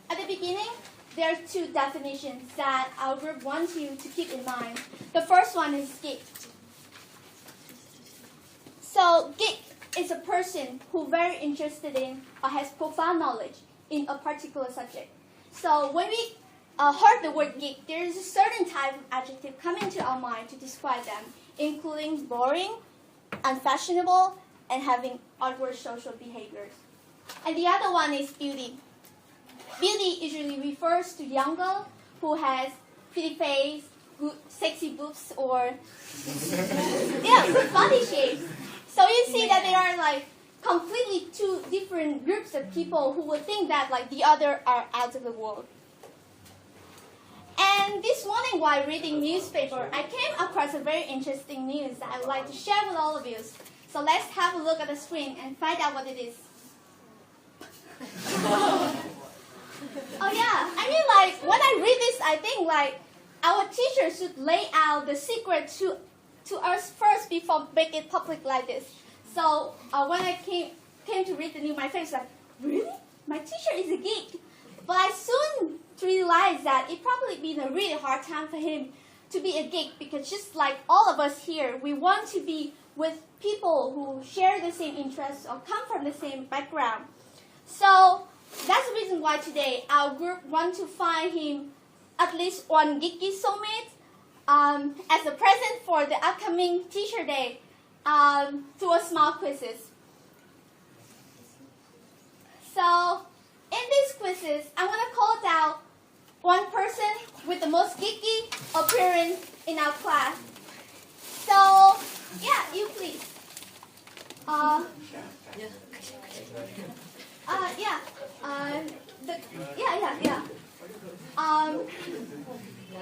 at the beginning, there are two definitions that our group wants you to keep in mind. The first one is geek. So, geek is a person who very interested in or has profound knowledge in a particular subject. So when we heard the word geek, there is a certain type of adjective coming to our mind to describe them, including boring, unfashionable, and having awkward social behaviors. And the other one is beauty. Beauty usually refers to young girl who has pretty face, good, sexy boobs, or good body shapes. So you see that there are like completely two different groups of people who would think that like the other are out of the world. And this morning while reading newspaper, I came across a very interesting news that I would like to share with all of you. So let's have a look at the screen and find out what it is. Oh yeah, I mean like when I read this, I think like our teachers should lay out the secret to us first before make it public like this. So when I came to read the news, my face was like, really? My teacher is a geek. But I soon realized that it probably been a really hard time for him to be a geek because just like all of us here, we want to be with people who share the same interests or come from the same background. So that's the reason why today our group want to find him at least one geeky soulmate as a present for the upcoming Teacher Day through a small quizzes. So in these quizzes, I want to call out one person with the most geeky appearance in our class. So yeah, you please.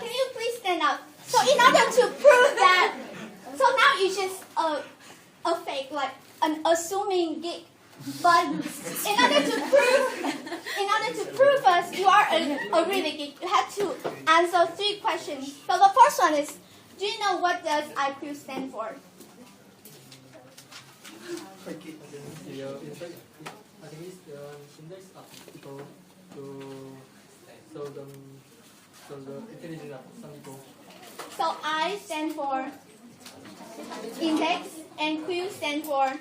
Can you please stand up? So in order to prove that, so now it's just a fake, like an assuming geek. But in order to prove us you are a really geek, you have to answer 3 questions. So the first one is, do you know what does IQ stand for? I think it's the index of people to show the intelligence of some people. So I stand for index and Q stand for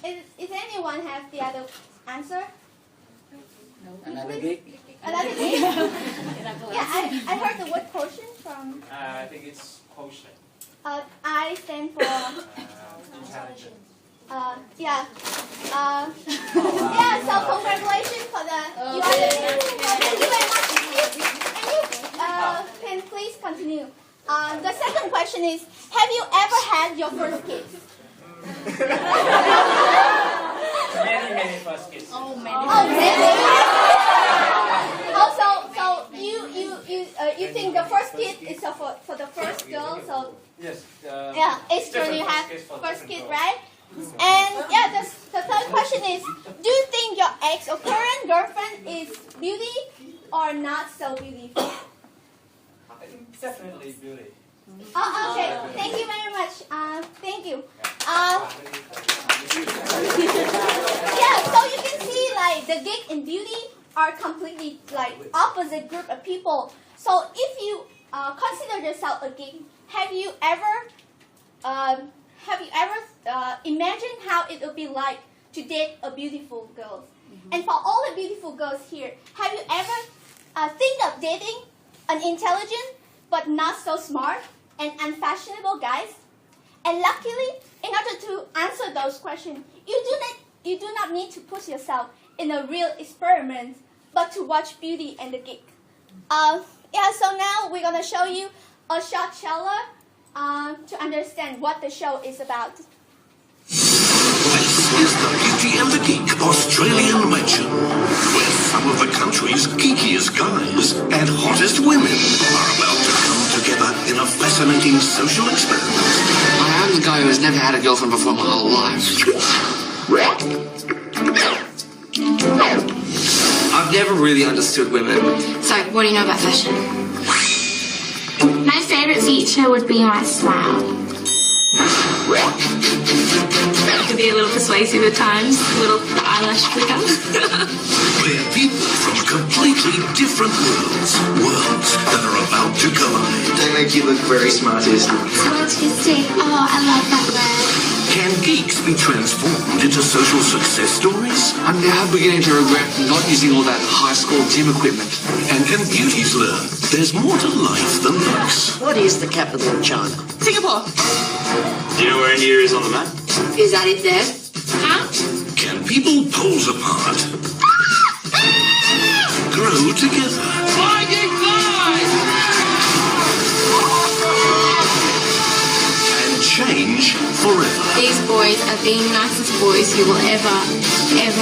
Is anyone have the other answer? Another geek? Another geek? Yeah, I heard the word quotient from... I think it's quotient. I stand for... Intelligent. Yeah. Yeah, so congratulations for the... You are thank you very much. And you can please continue. The second question is, have you ever had your first kiss? Many first kisses. Oh, many. So you think the first kiss is for the first girl? So yes. Yeah, it's when you have first kiss, right? And yeah, the third question is, do you think your ex or current girlfriend is beauty or not so beautiful? I think definitely beauty. Oh, okay. Thank you very much. Thank you. Yeah, so you can see like the geek and beauty are completely like opposite group of people. So if you consider yourself a geek, have you ever imagined how it would be like to date a beautiful girl? And for all the beautiful girls here, have you ever think of dating an intelligent but not so smart and unfashionable guys? And luckily, in order to answer those questions, you do not need to put yourself in a real experiment, but to watch Beauty and the Geek. So now we're going to show you a short trailer to understand what the show is about. This is the Beauty and the Geek Australian mansion, where some of the country's geekiest guys and hottest women are about to come together in a fascinating social experiment. I'm the guy who has never had a girlfriend before my whole life. I've never really understood women. So, what do you know about fashion? My favorite feature would be my smile. It could be a little persuasive at times, a little eyelash flicker. They're people from completely different worlds that are about to collide. They make you look very smartest. So artistic. Oh, I love that word. Can geeks be transformed into social success stories? I'm now beginning to regret not using all that high school gym equipment. And can beauties learn there's more to life than looks? What is the capital of China? Singapore. Do you know where India is on the map? Is that it there? Huh? Can people poles apart grow together? Fly, geek, fly! And change forever? These boys are the nicest boys you will ever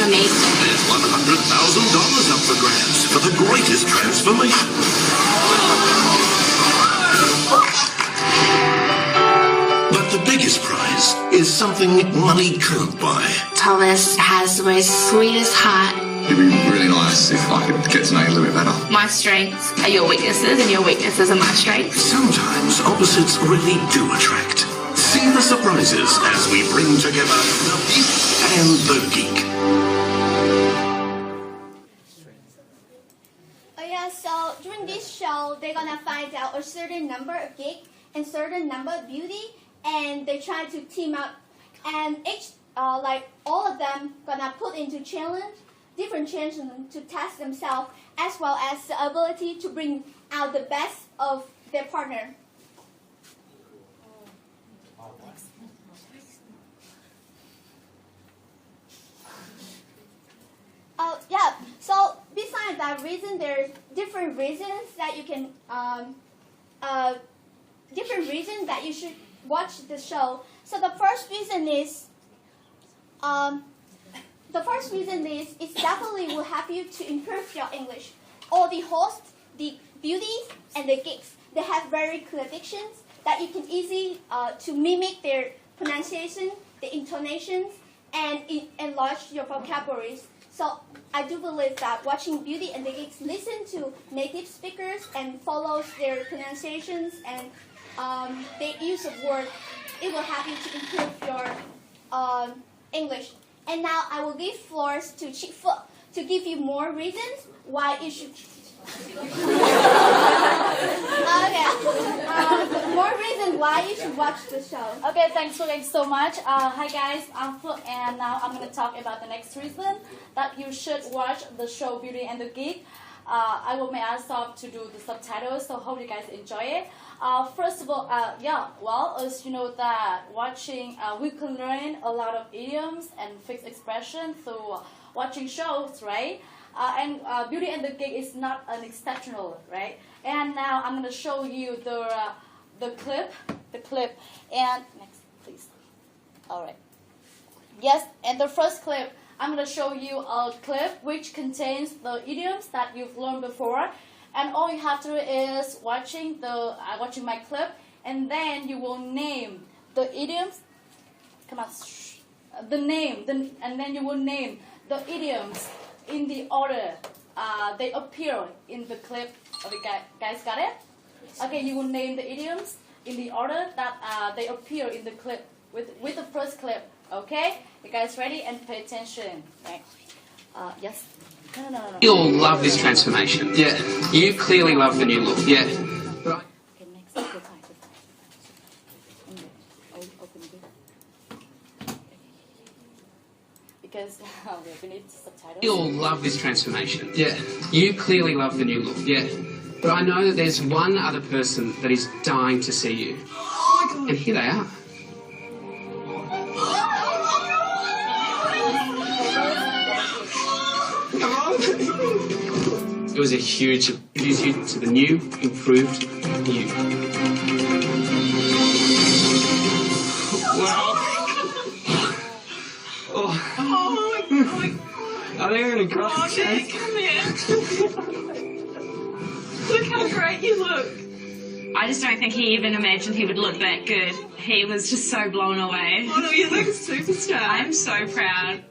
meet. There's $100,000 up for grabs for the greatest transformation. But the biggest prize is something money can't buy. Thomas has the most sweetest heart. It'd be really nice if I could get to know you a little bit better. My strengths are your weaknesses, and your weaknesses are my strengths. Sometimes opposites really do attract. See the surprises as we bring together the Beauty and the Geek. So during this show, they're gonna find out a certain number of geek and certain number of beauty, and they try to team up, and each all of them gonna put into different challenges to test themselves, as well as the ability to bring out the best of their partner. So besides that reason, there's different reasons that you can, different reasons that you should watch the show. So the first reason is, it definitely will help you to improve your English. All the hosts, the beauties, and the geeks, they have very clear dictions that you can easily to mimic their pronunciation, the intonations, and enlarge your vocabularies. So I do believe that watching Beauty and the Geeks listen to native speakers and follows their pronunciations and their use of words, it will help you to improve your English. And now I will give floors to Chick Fu to give you more reasons why you should. More reasons why you should watch the show. Okay, thanks so much. Hi guys, I'm Fu, and now I'm going to talk about the next reason that you should watch the show Beauty and the Geek. I will make myself to do the subtitles, so hope you guys enjoy it. First of all, as you know that watching, we can learn a lot of idioms and fixed expression through watching shows, right? And Beauty and the Geek is not an exceptional, right? And now I'm going to show you the clip, and next, please. All right. Yes, and the first clip, I'm going to show you a clip which contains the idioms that you've learned before, and all you have to do is watching my clip, and then you will name the idioms. Come on, and then you will name the idioms in the order they appear in the clip. Okay, guys, got it? Okay, you will name the idioms in the order that they appear in the clip with the first clip. Okay, you guys ready? And pay attention. Right? Yes. No. You'll love this transformation. Yeah. You clearly love the new look. Yeah. Okay, next. Open it. Because we need subtitles. You'll love this transformation. Yeah. You clearly love the new look. Yeah. But I know that there's one other person that is dying to see you. And here they are. It was a huge introduce you to the new, improved you. Wow. Are they going to cry? Oh, Nick, come here. Look how great you look. I just don't think he even imagined he would look that good. He was just so blown away. Oh no, you look a superstar. I'm so proud.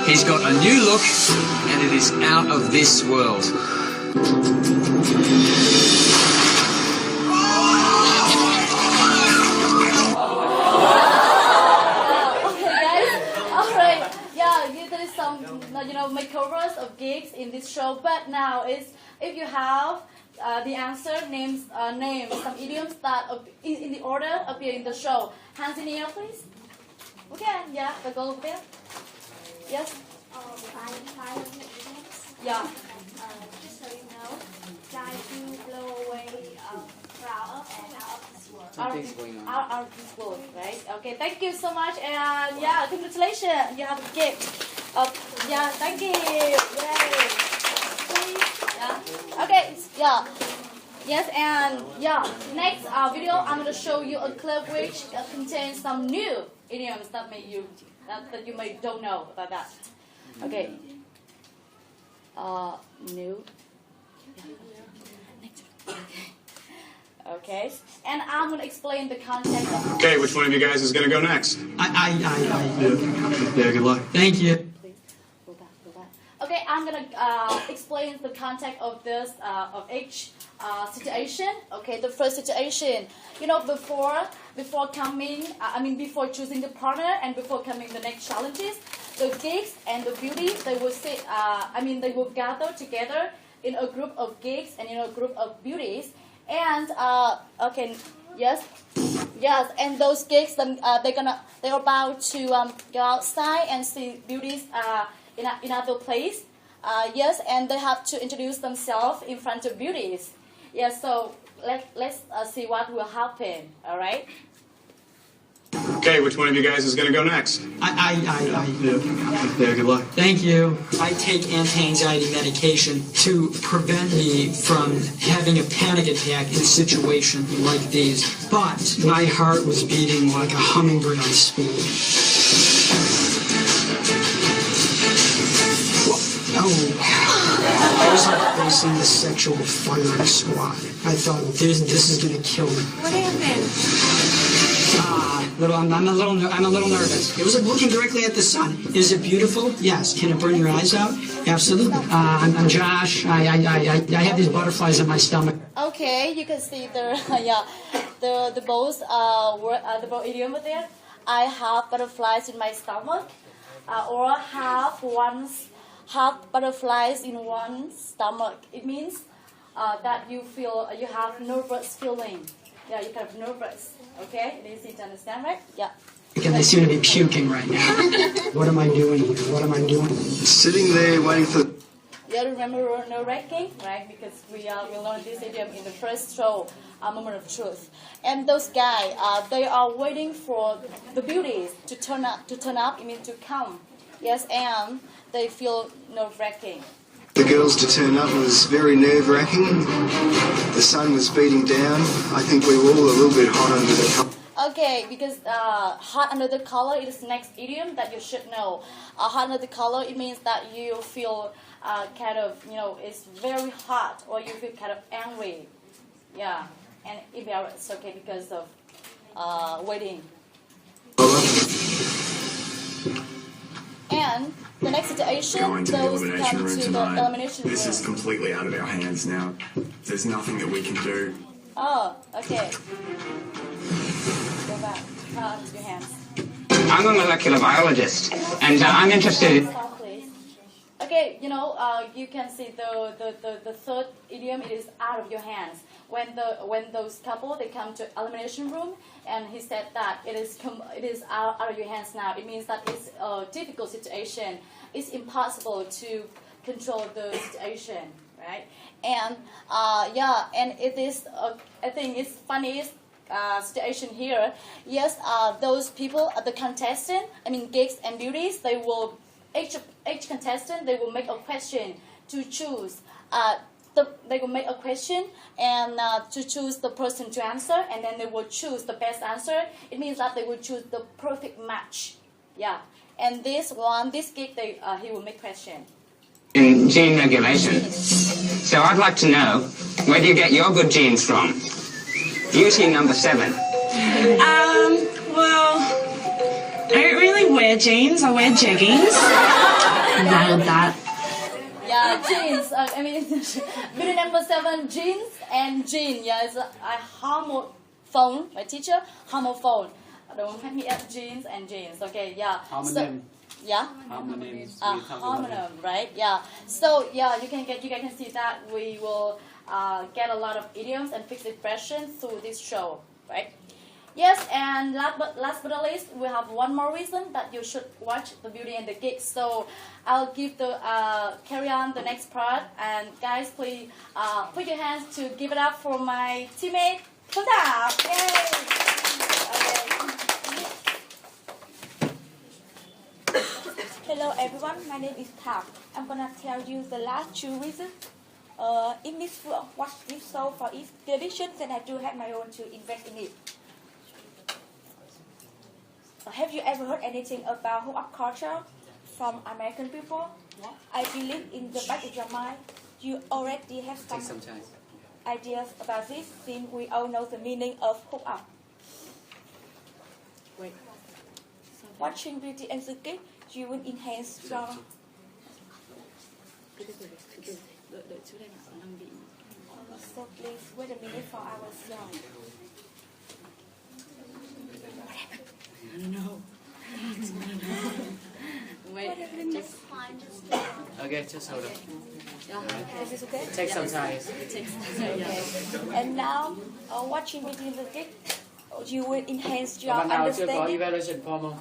He's got a new look, and it is out of this world. Makeovers of gigs in this show, but now is if you have the answer, name some idioms that in the order appear in the show. Hands in the air, please. Okay, yeah, the goal over there. Yes. Yeah. Just so you know, try to blow away crowd up and out of this world. Out of this world, right? Okay, thank you so much, and yeah, congratulations, you have a gift. Yeah, thank you. Yay. Yeah. Okay. Yeah. Yes, and yeah. Next video, I'm gonna show you a clip which contains some new idioms that you may don't know about that. Okay. New. Okay. And I'm gonna explain the context of. Okay, which one of you guys is gonna go next? Yeah, good luck. Thank you. Okay, I'm gonna explain the context of this of each situation. Okay, the first situation, before coming, before choosing the partner and before coming the next challenges, the geeks and the beauties, they will sit. They will gather together in a group of geeks and in a group of beauties, and and those geeks, they're about to go outside and see beauties. In another place, and they have to introduce themselves in front of beauties. Yes, so let's see what will happen. All right. Okay, which one of you guys is going to go next? Yeah, good luck. Thank you. I take anti-anxiety medication to prevent me from having a panic attack in a situation like these. But my heart was beating like a hummingbird on speed. I was facing the sexual firing squad. I thought, this is going to kill me. What happened? I'm a little nervous. It was looking directly at the sun. Is it beautiful? Yes. Can it burn your eyes out? Absolutely. I'm Josh. I have these butterflies in my stomach. Okay, you can see the both the both idiom there. I have butterflies in my stomach, or have butterflies in one's stomach. It means that you have nervous feeling. Yeah, you kind of nervous. Okay, it is easy to understand, right? Yeah. And they seem to be puking right now. What am I doing here? What am I doing? Sitting there waiting for. Yeah, remember no ranking, right? Because we learned this idiom in the first show, Moment of Truth. And those guys, they are waiting for the beauties to turn up. It means to come. Yes, and they feel nerve-wracking. The girls to turn up was very nerve-wracking. The sun was beating down. I think we were all a little bit hot under the collar. Okay, because hot under the collar is the next idiom that you should know. Hot under the collar, it means that you feel it's very hot, or you feel kind of angry. Yeah, and embarrassed, okay, because of waiting. And the next situation, Going to the those elimination come room to tonight. the elimination This room. is completely out of our hands now. There's nothing that we can do. Oh, okay. Go back. Your hands. I'm a molecular biologist, and I'm interested. Stop, please. Okay, you can see the third idiom. It is out of your hands. When those couple they come to elimination room, and he said that it is out of your hands now. It means that it's a difficult situation. It's impossible to control the situation, right? And and it is. I think it's funniest situation here. Yes, those people, the contestant, geeks and beauties, they will each contestant they will make a question to choose they will make a question and to choose the person to answer, and then they will choose the best answer. It means that they will choose the perfect match. Yeah. And this gig, he will make question. In gene regulation. So I'd like to know, where do you get your good genes from? Beauty number 7. Well, I don't really wear jeans. I wear jeggings. Nailed that. Yeah, jeans. I mean, beauty number 7, jeans and jean. Yeah, it's a homophone. My teacher, homophone. Don't have me at jeans and jeans. Okay, yeah. Homonym. Yeah. Homonyms. Homonym, right? Yeah. So yeah, you guys can see that we will get a lot of idioms and fixed expressions through this show, right? Yes, and last but not least, we have one more reason that you should watch The Beauty and the Geek. So I'll give the carry on the next part, and guys, please put your hands to give it up for my teammate, Punda. Yay! Hello everyone, my name is Thảo. I'm gonna tell you the last 2 reasons. In Miss Phượng, watch this show for its traditions, and I do have my own to invest in it. Have you ever heard anything about hookup culture from American people? I believe in the back of your mind, you already have some ideas about this, since we all know the meaning of hookup. Watching Beauty and the Geek, you will enhance your... So please wait a minute for our song. I don't know. Wait. Okay, just hold on. Is this okay? Take some time. Okay. And now, watching Beauty and the Geek, you will enhance your Bạn nào chưa có understanding. evaluation form không?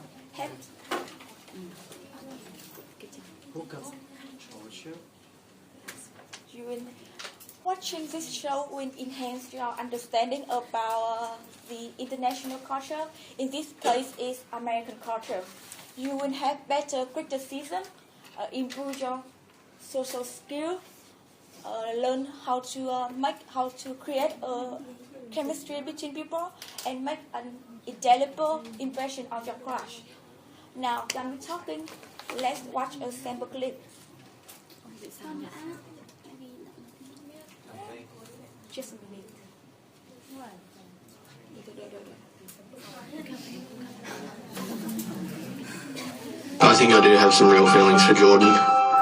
Watching this show will enhance your understanding about the international culture. In this place is American culture. You will have better criticism, improve your social skills, learn how to create a chemistry between people, and make an indelible impression of your crush. Now, done with talking, let's watch a sample clip. Just a minute. I think I do have some real feelings for Jordan,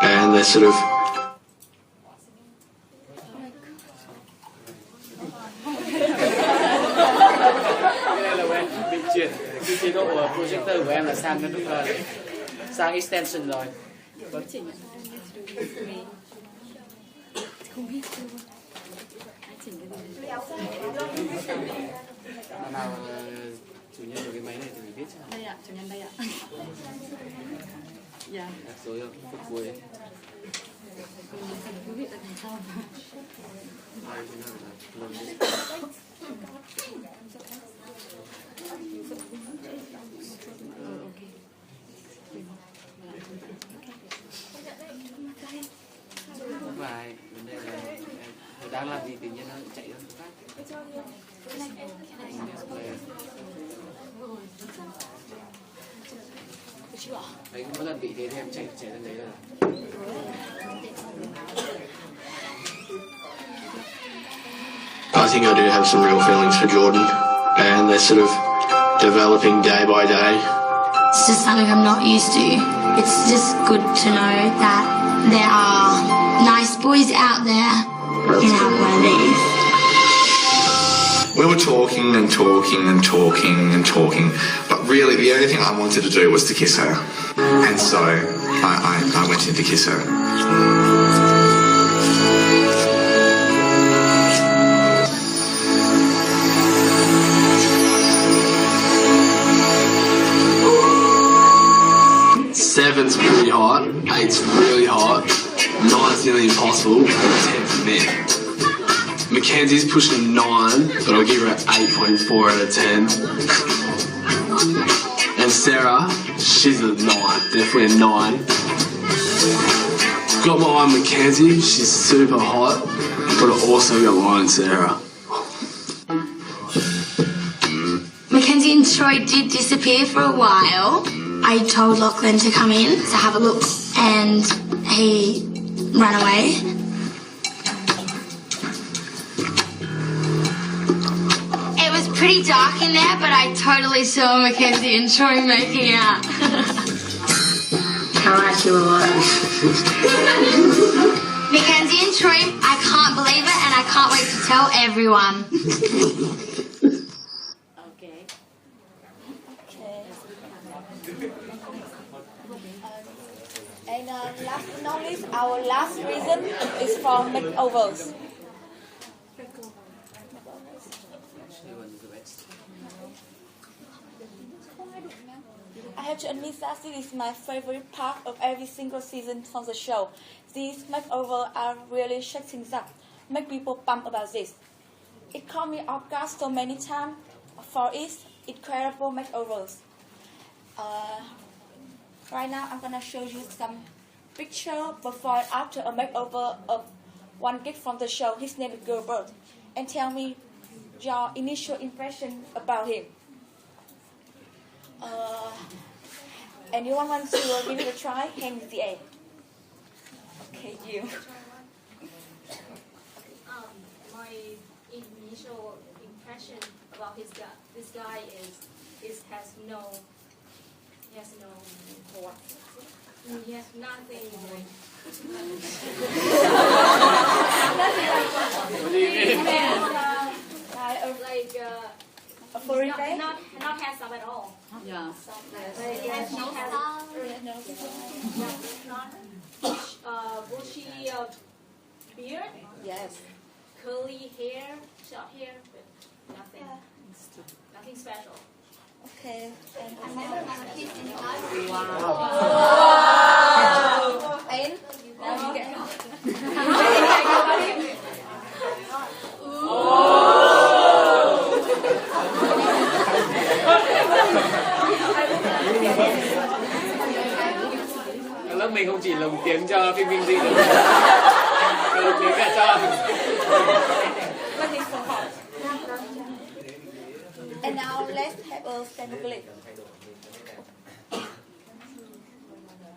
and they're sort of... Cái này là của em bị chuyển cái chế độ projector của em là sang cái lúc sang extension rồi. Vâng. Không biết Bạn nào chủ nhân của cái máy này thì mình biết chứ? Đây ạ, chủ nhân đây ạ. Dạ. Đặt số phút cuối. Quý vị đặt sau. Không phải, vấn đề là em đang làm gì tự nhiên nó chạy ra phát. Đấy, mỗi lần bị thế thì em chạy lên đấy rồi. I think I do have some real feelings for Jordan, and they're sort of developing day by day. It's just something I'm not used to. It's just good to know that there are nice boys out there in our lives. We were talking and talking and talking and talking, but really the only thing I wanted to do was to kiss her. And so I went in to kiss her. Seven's pretty hot, 8's really hot, 9's nearly impossible, 10's mid. Mackenzie's pushing 9, but I'll give her an 8.4 out of 10. And Sarah, she's a 9, definitely a 9. I've got my one Mackenzie, she's super hot, but I also got Lauren Sarah. Mackenzie and Troy did disappear for a while. I told Lachlan to come in to have a look and he ran away. It was pretty dark in there, but I totally saw Mackenzie and Troy making out. I like you a lot. Mackenzie and Troy, I can't believe it and I can't wait to tell everyone. And last but not least, our last reason is for makeovers. I have to admit that this is my favorite part of every single season from the show. These makeovers are really shake things up, make people pumped about this. It caught me off guard so many times for its incredible makeovers. Right now, I'm gonna show you some picture before and after a makeover of one kid from the show. His name is Gilbert, and tell me your initial impression about him. Anyone wants to give it a try? Hand in the air. Okay, you. My initial impression about this guy is has no what? He has nothing like. What do you mean? Like furry not handsome at all. Yeah. Bushy beard. Yes. Curly hair, short hair, but nothing special. Okay. And I've never had a kiss in the eye. Wow. And now you get Lớp mình không chỉ lồng tiếng cho phim kinh dị được, lồng tiếng cả cho. And now let's have a sample clip.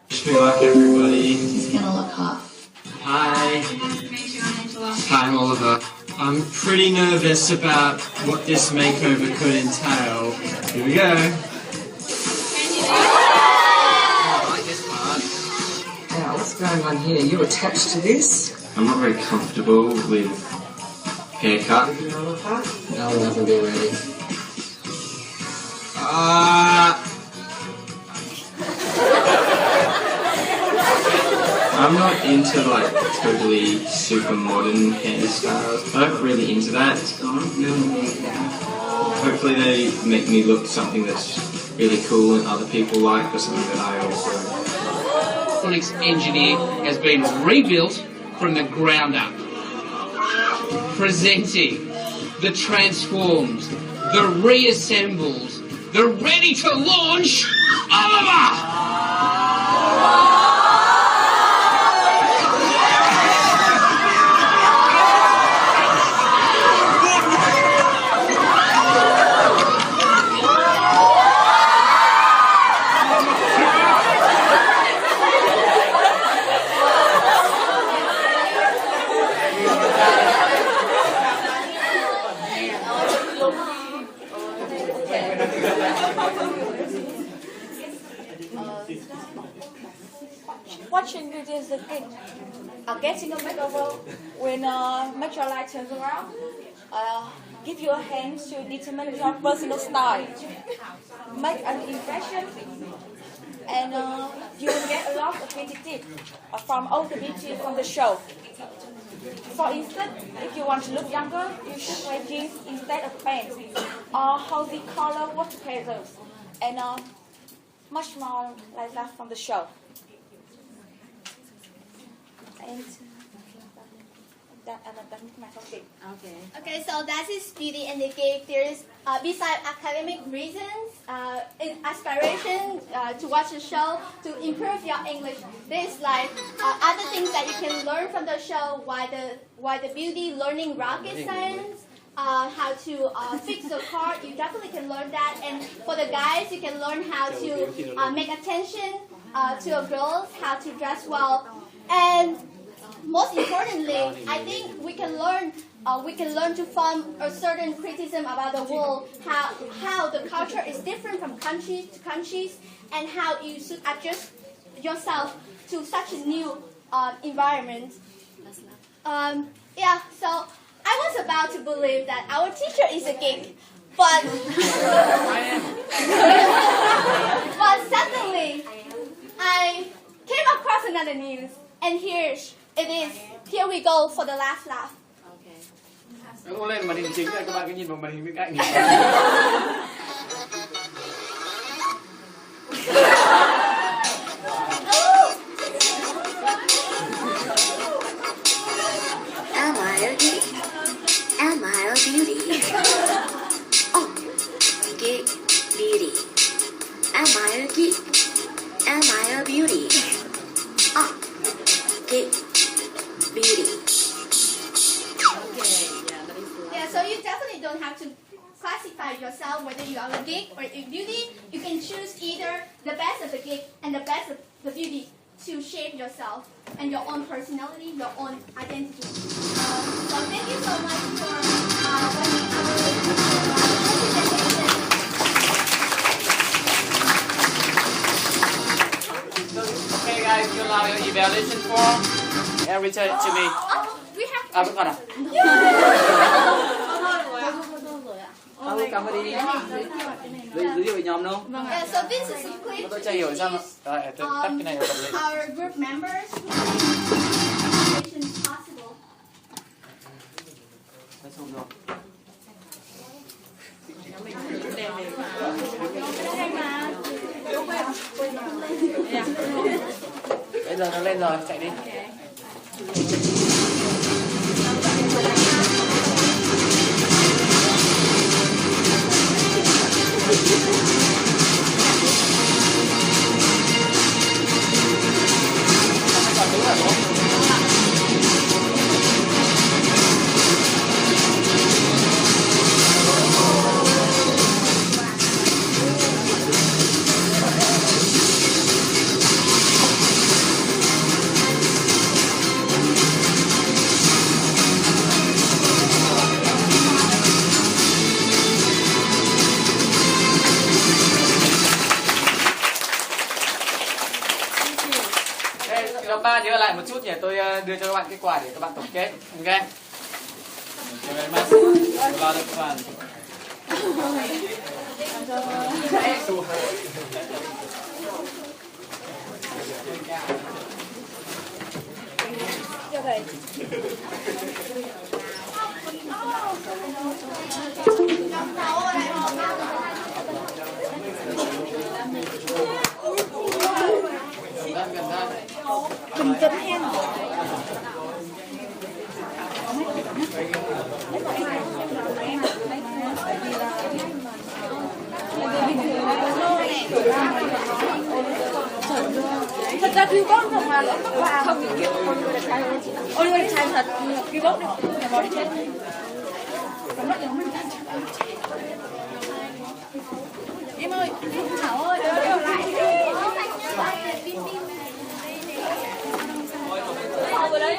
Wish me luck, everybody. He's gonna look hot. Hi. Hi, I'm Oliver. I'm pretty nervous about what this makeover could entail. Here we go. Now, what's going on here? You attached to this? I'm not very comfortable with haircut. No, nothing be ready. I'm not into like totally super modern hairstyles. I'm not really into that. Hopefully they make me look something that's really cool and other people like, or something that I also. Phonics Engineer has been rebuilt from the ground up. Presenting the transformed, the reassembled, the ready to launch Oliver! Watching videos the kid are getting a makeover when make your light turns around. Give you a hand to determine your personal style. Make an impression, and you will get a lot of beauty tips from all the beauty from the show. For instance, if you want to look younger, you should wear jeans instead of pants, or healthy color watercolors, and much more like that from the show. And that's my topic. Okay. Okay, so that is Beauty and the Geek. There's, besides academic reasons, aspiration to watch the show, to improve your English. There's like other things that you can learn from the show, why the beauty learning rocket science, how to fix a car. You definitely can learn that. And for the guys, you can learn how to make attention to your girls, how to dress well. And most importantly, I think we can learn to form a certain criticism about the world, how the culture is different from countries to countries, and how you should adjust yourself to such a new environment. Yeah, so I was about to believe that our teacher is a geek, but but suddenly I came across another news, and here it is. Here we go for the last laugh. Nó lên màn hình chính này các bạn cứ nhìn vào màn hình bên cạnh. Am I a geek? Am I a beauty? Oh, geek, beauty. Am I a geek? Am I a beauty? Oh, geek, beauty. Yeah, so you definitely don't have to classify yourself whether you are a geek or a beauty. You can choose either the best of the geek and the best of the beauty to shape yourself and your own personality, your own identity. So thank you so much for watching our presentation. Okay guys, fill out your evaluation form and return it to me. We have Vẫn còn à? Cảm ơn đi. Giới thiệu về nhóm đâu? Yeah, so this is a clip Tôi chưa hiểu sao. Rồi, tôi tắt cái này vào tập luyện. our group members possible. Bây giờ nó lên rồi, chạy đi. Ba nhớ lại một chút nhỉ, tôi đưa cho các bạn kết quả để các bạn tổng kết. Ok. Bình tĩnh hen. Thật ra keyboard không mà nó không bị kiểu Oliver trai thật keyboard đi nhà bò đi chết. Em ơi, Thảo ơi, trở lại đi. Ở đấy.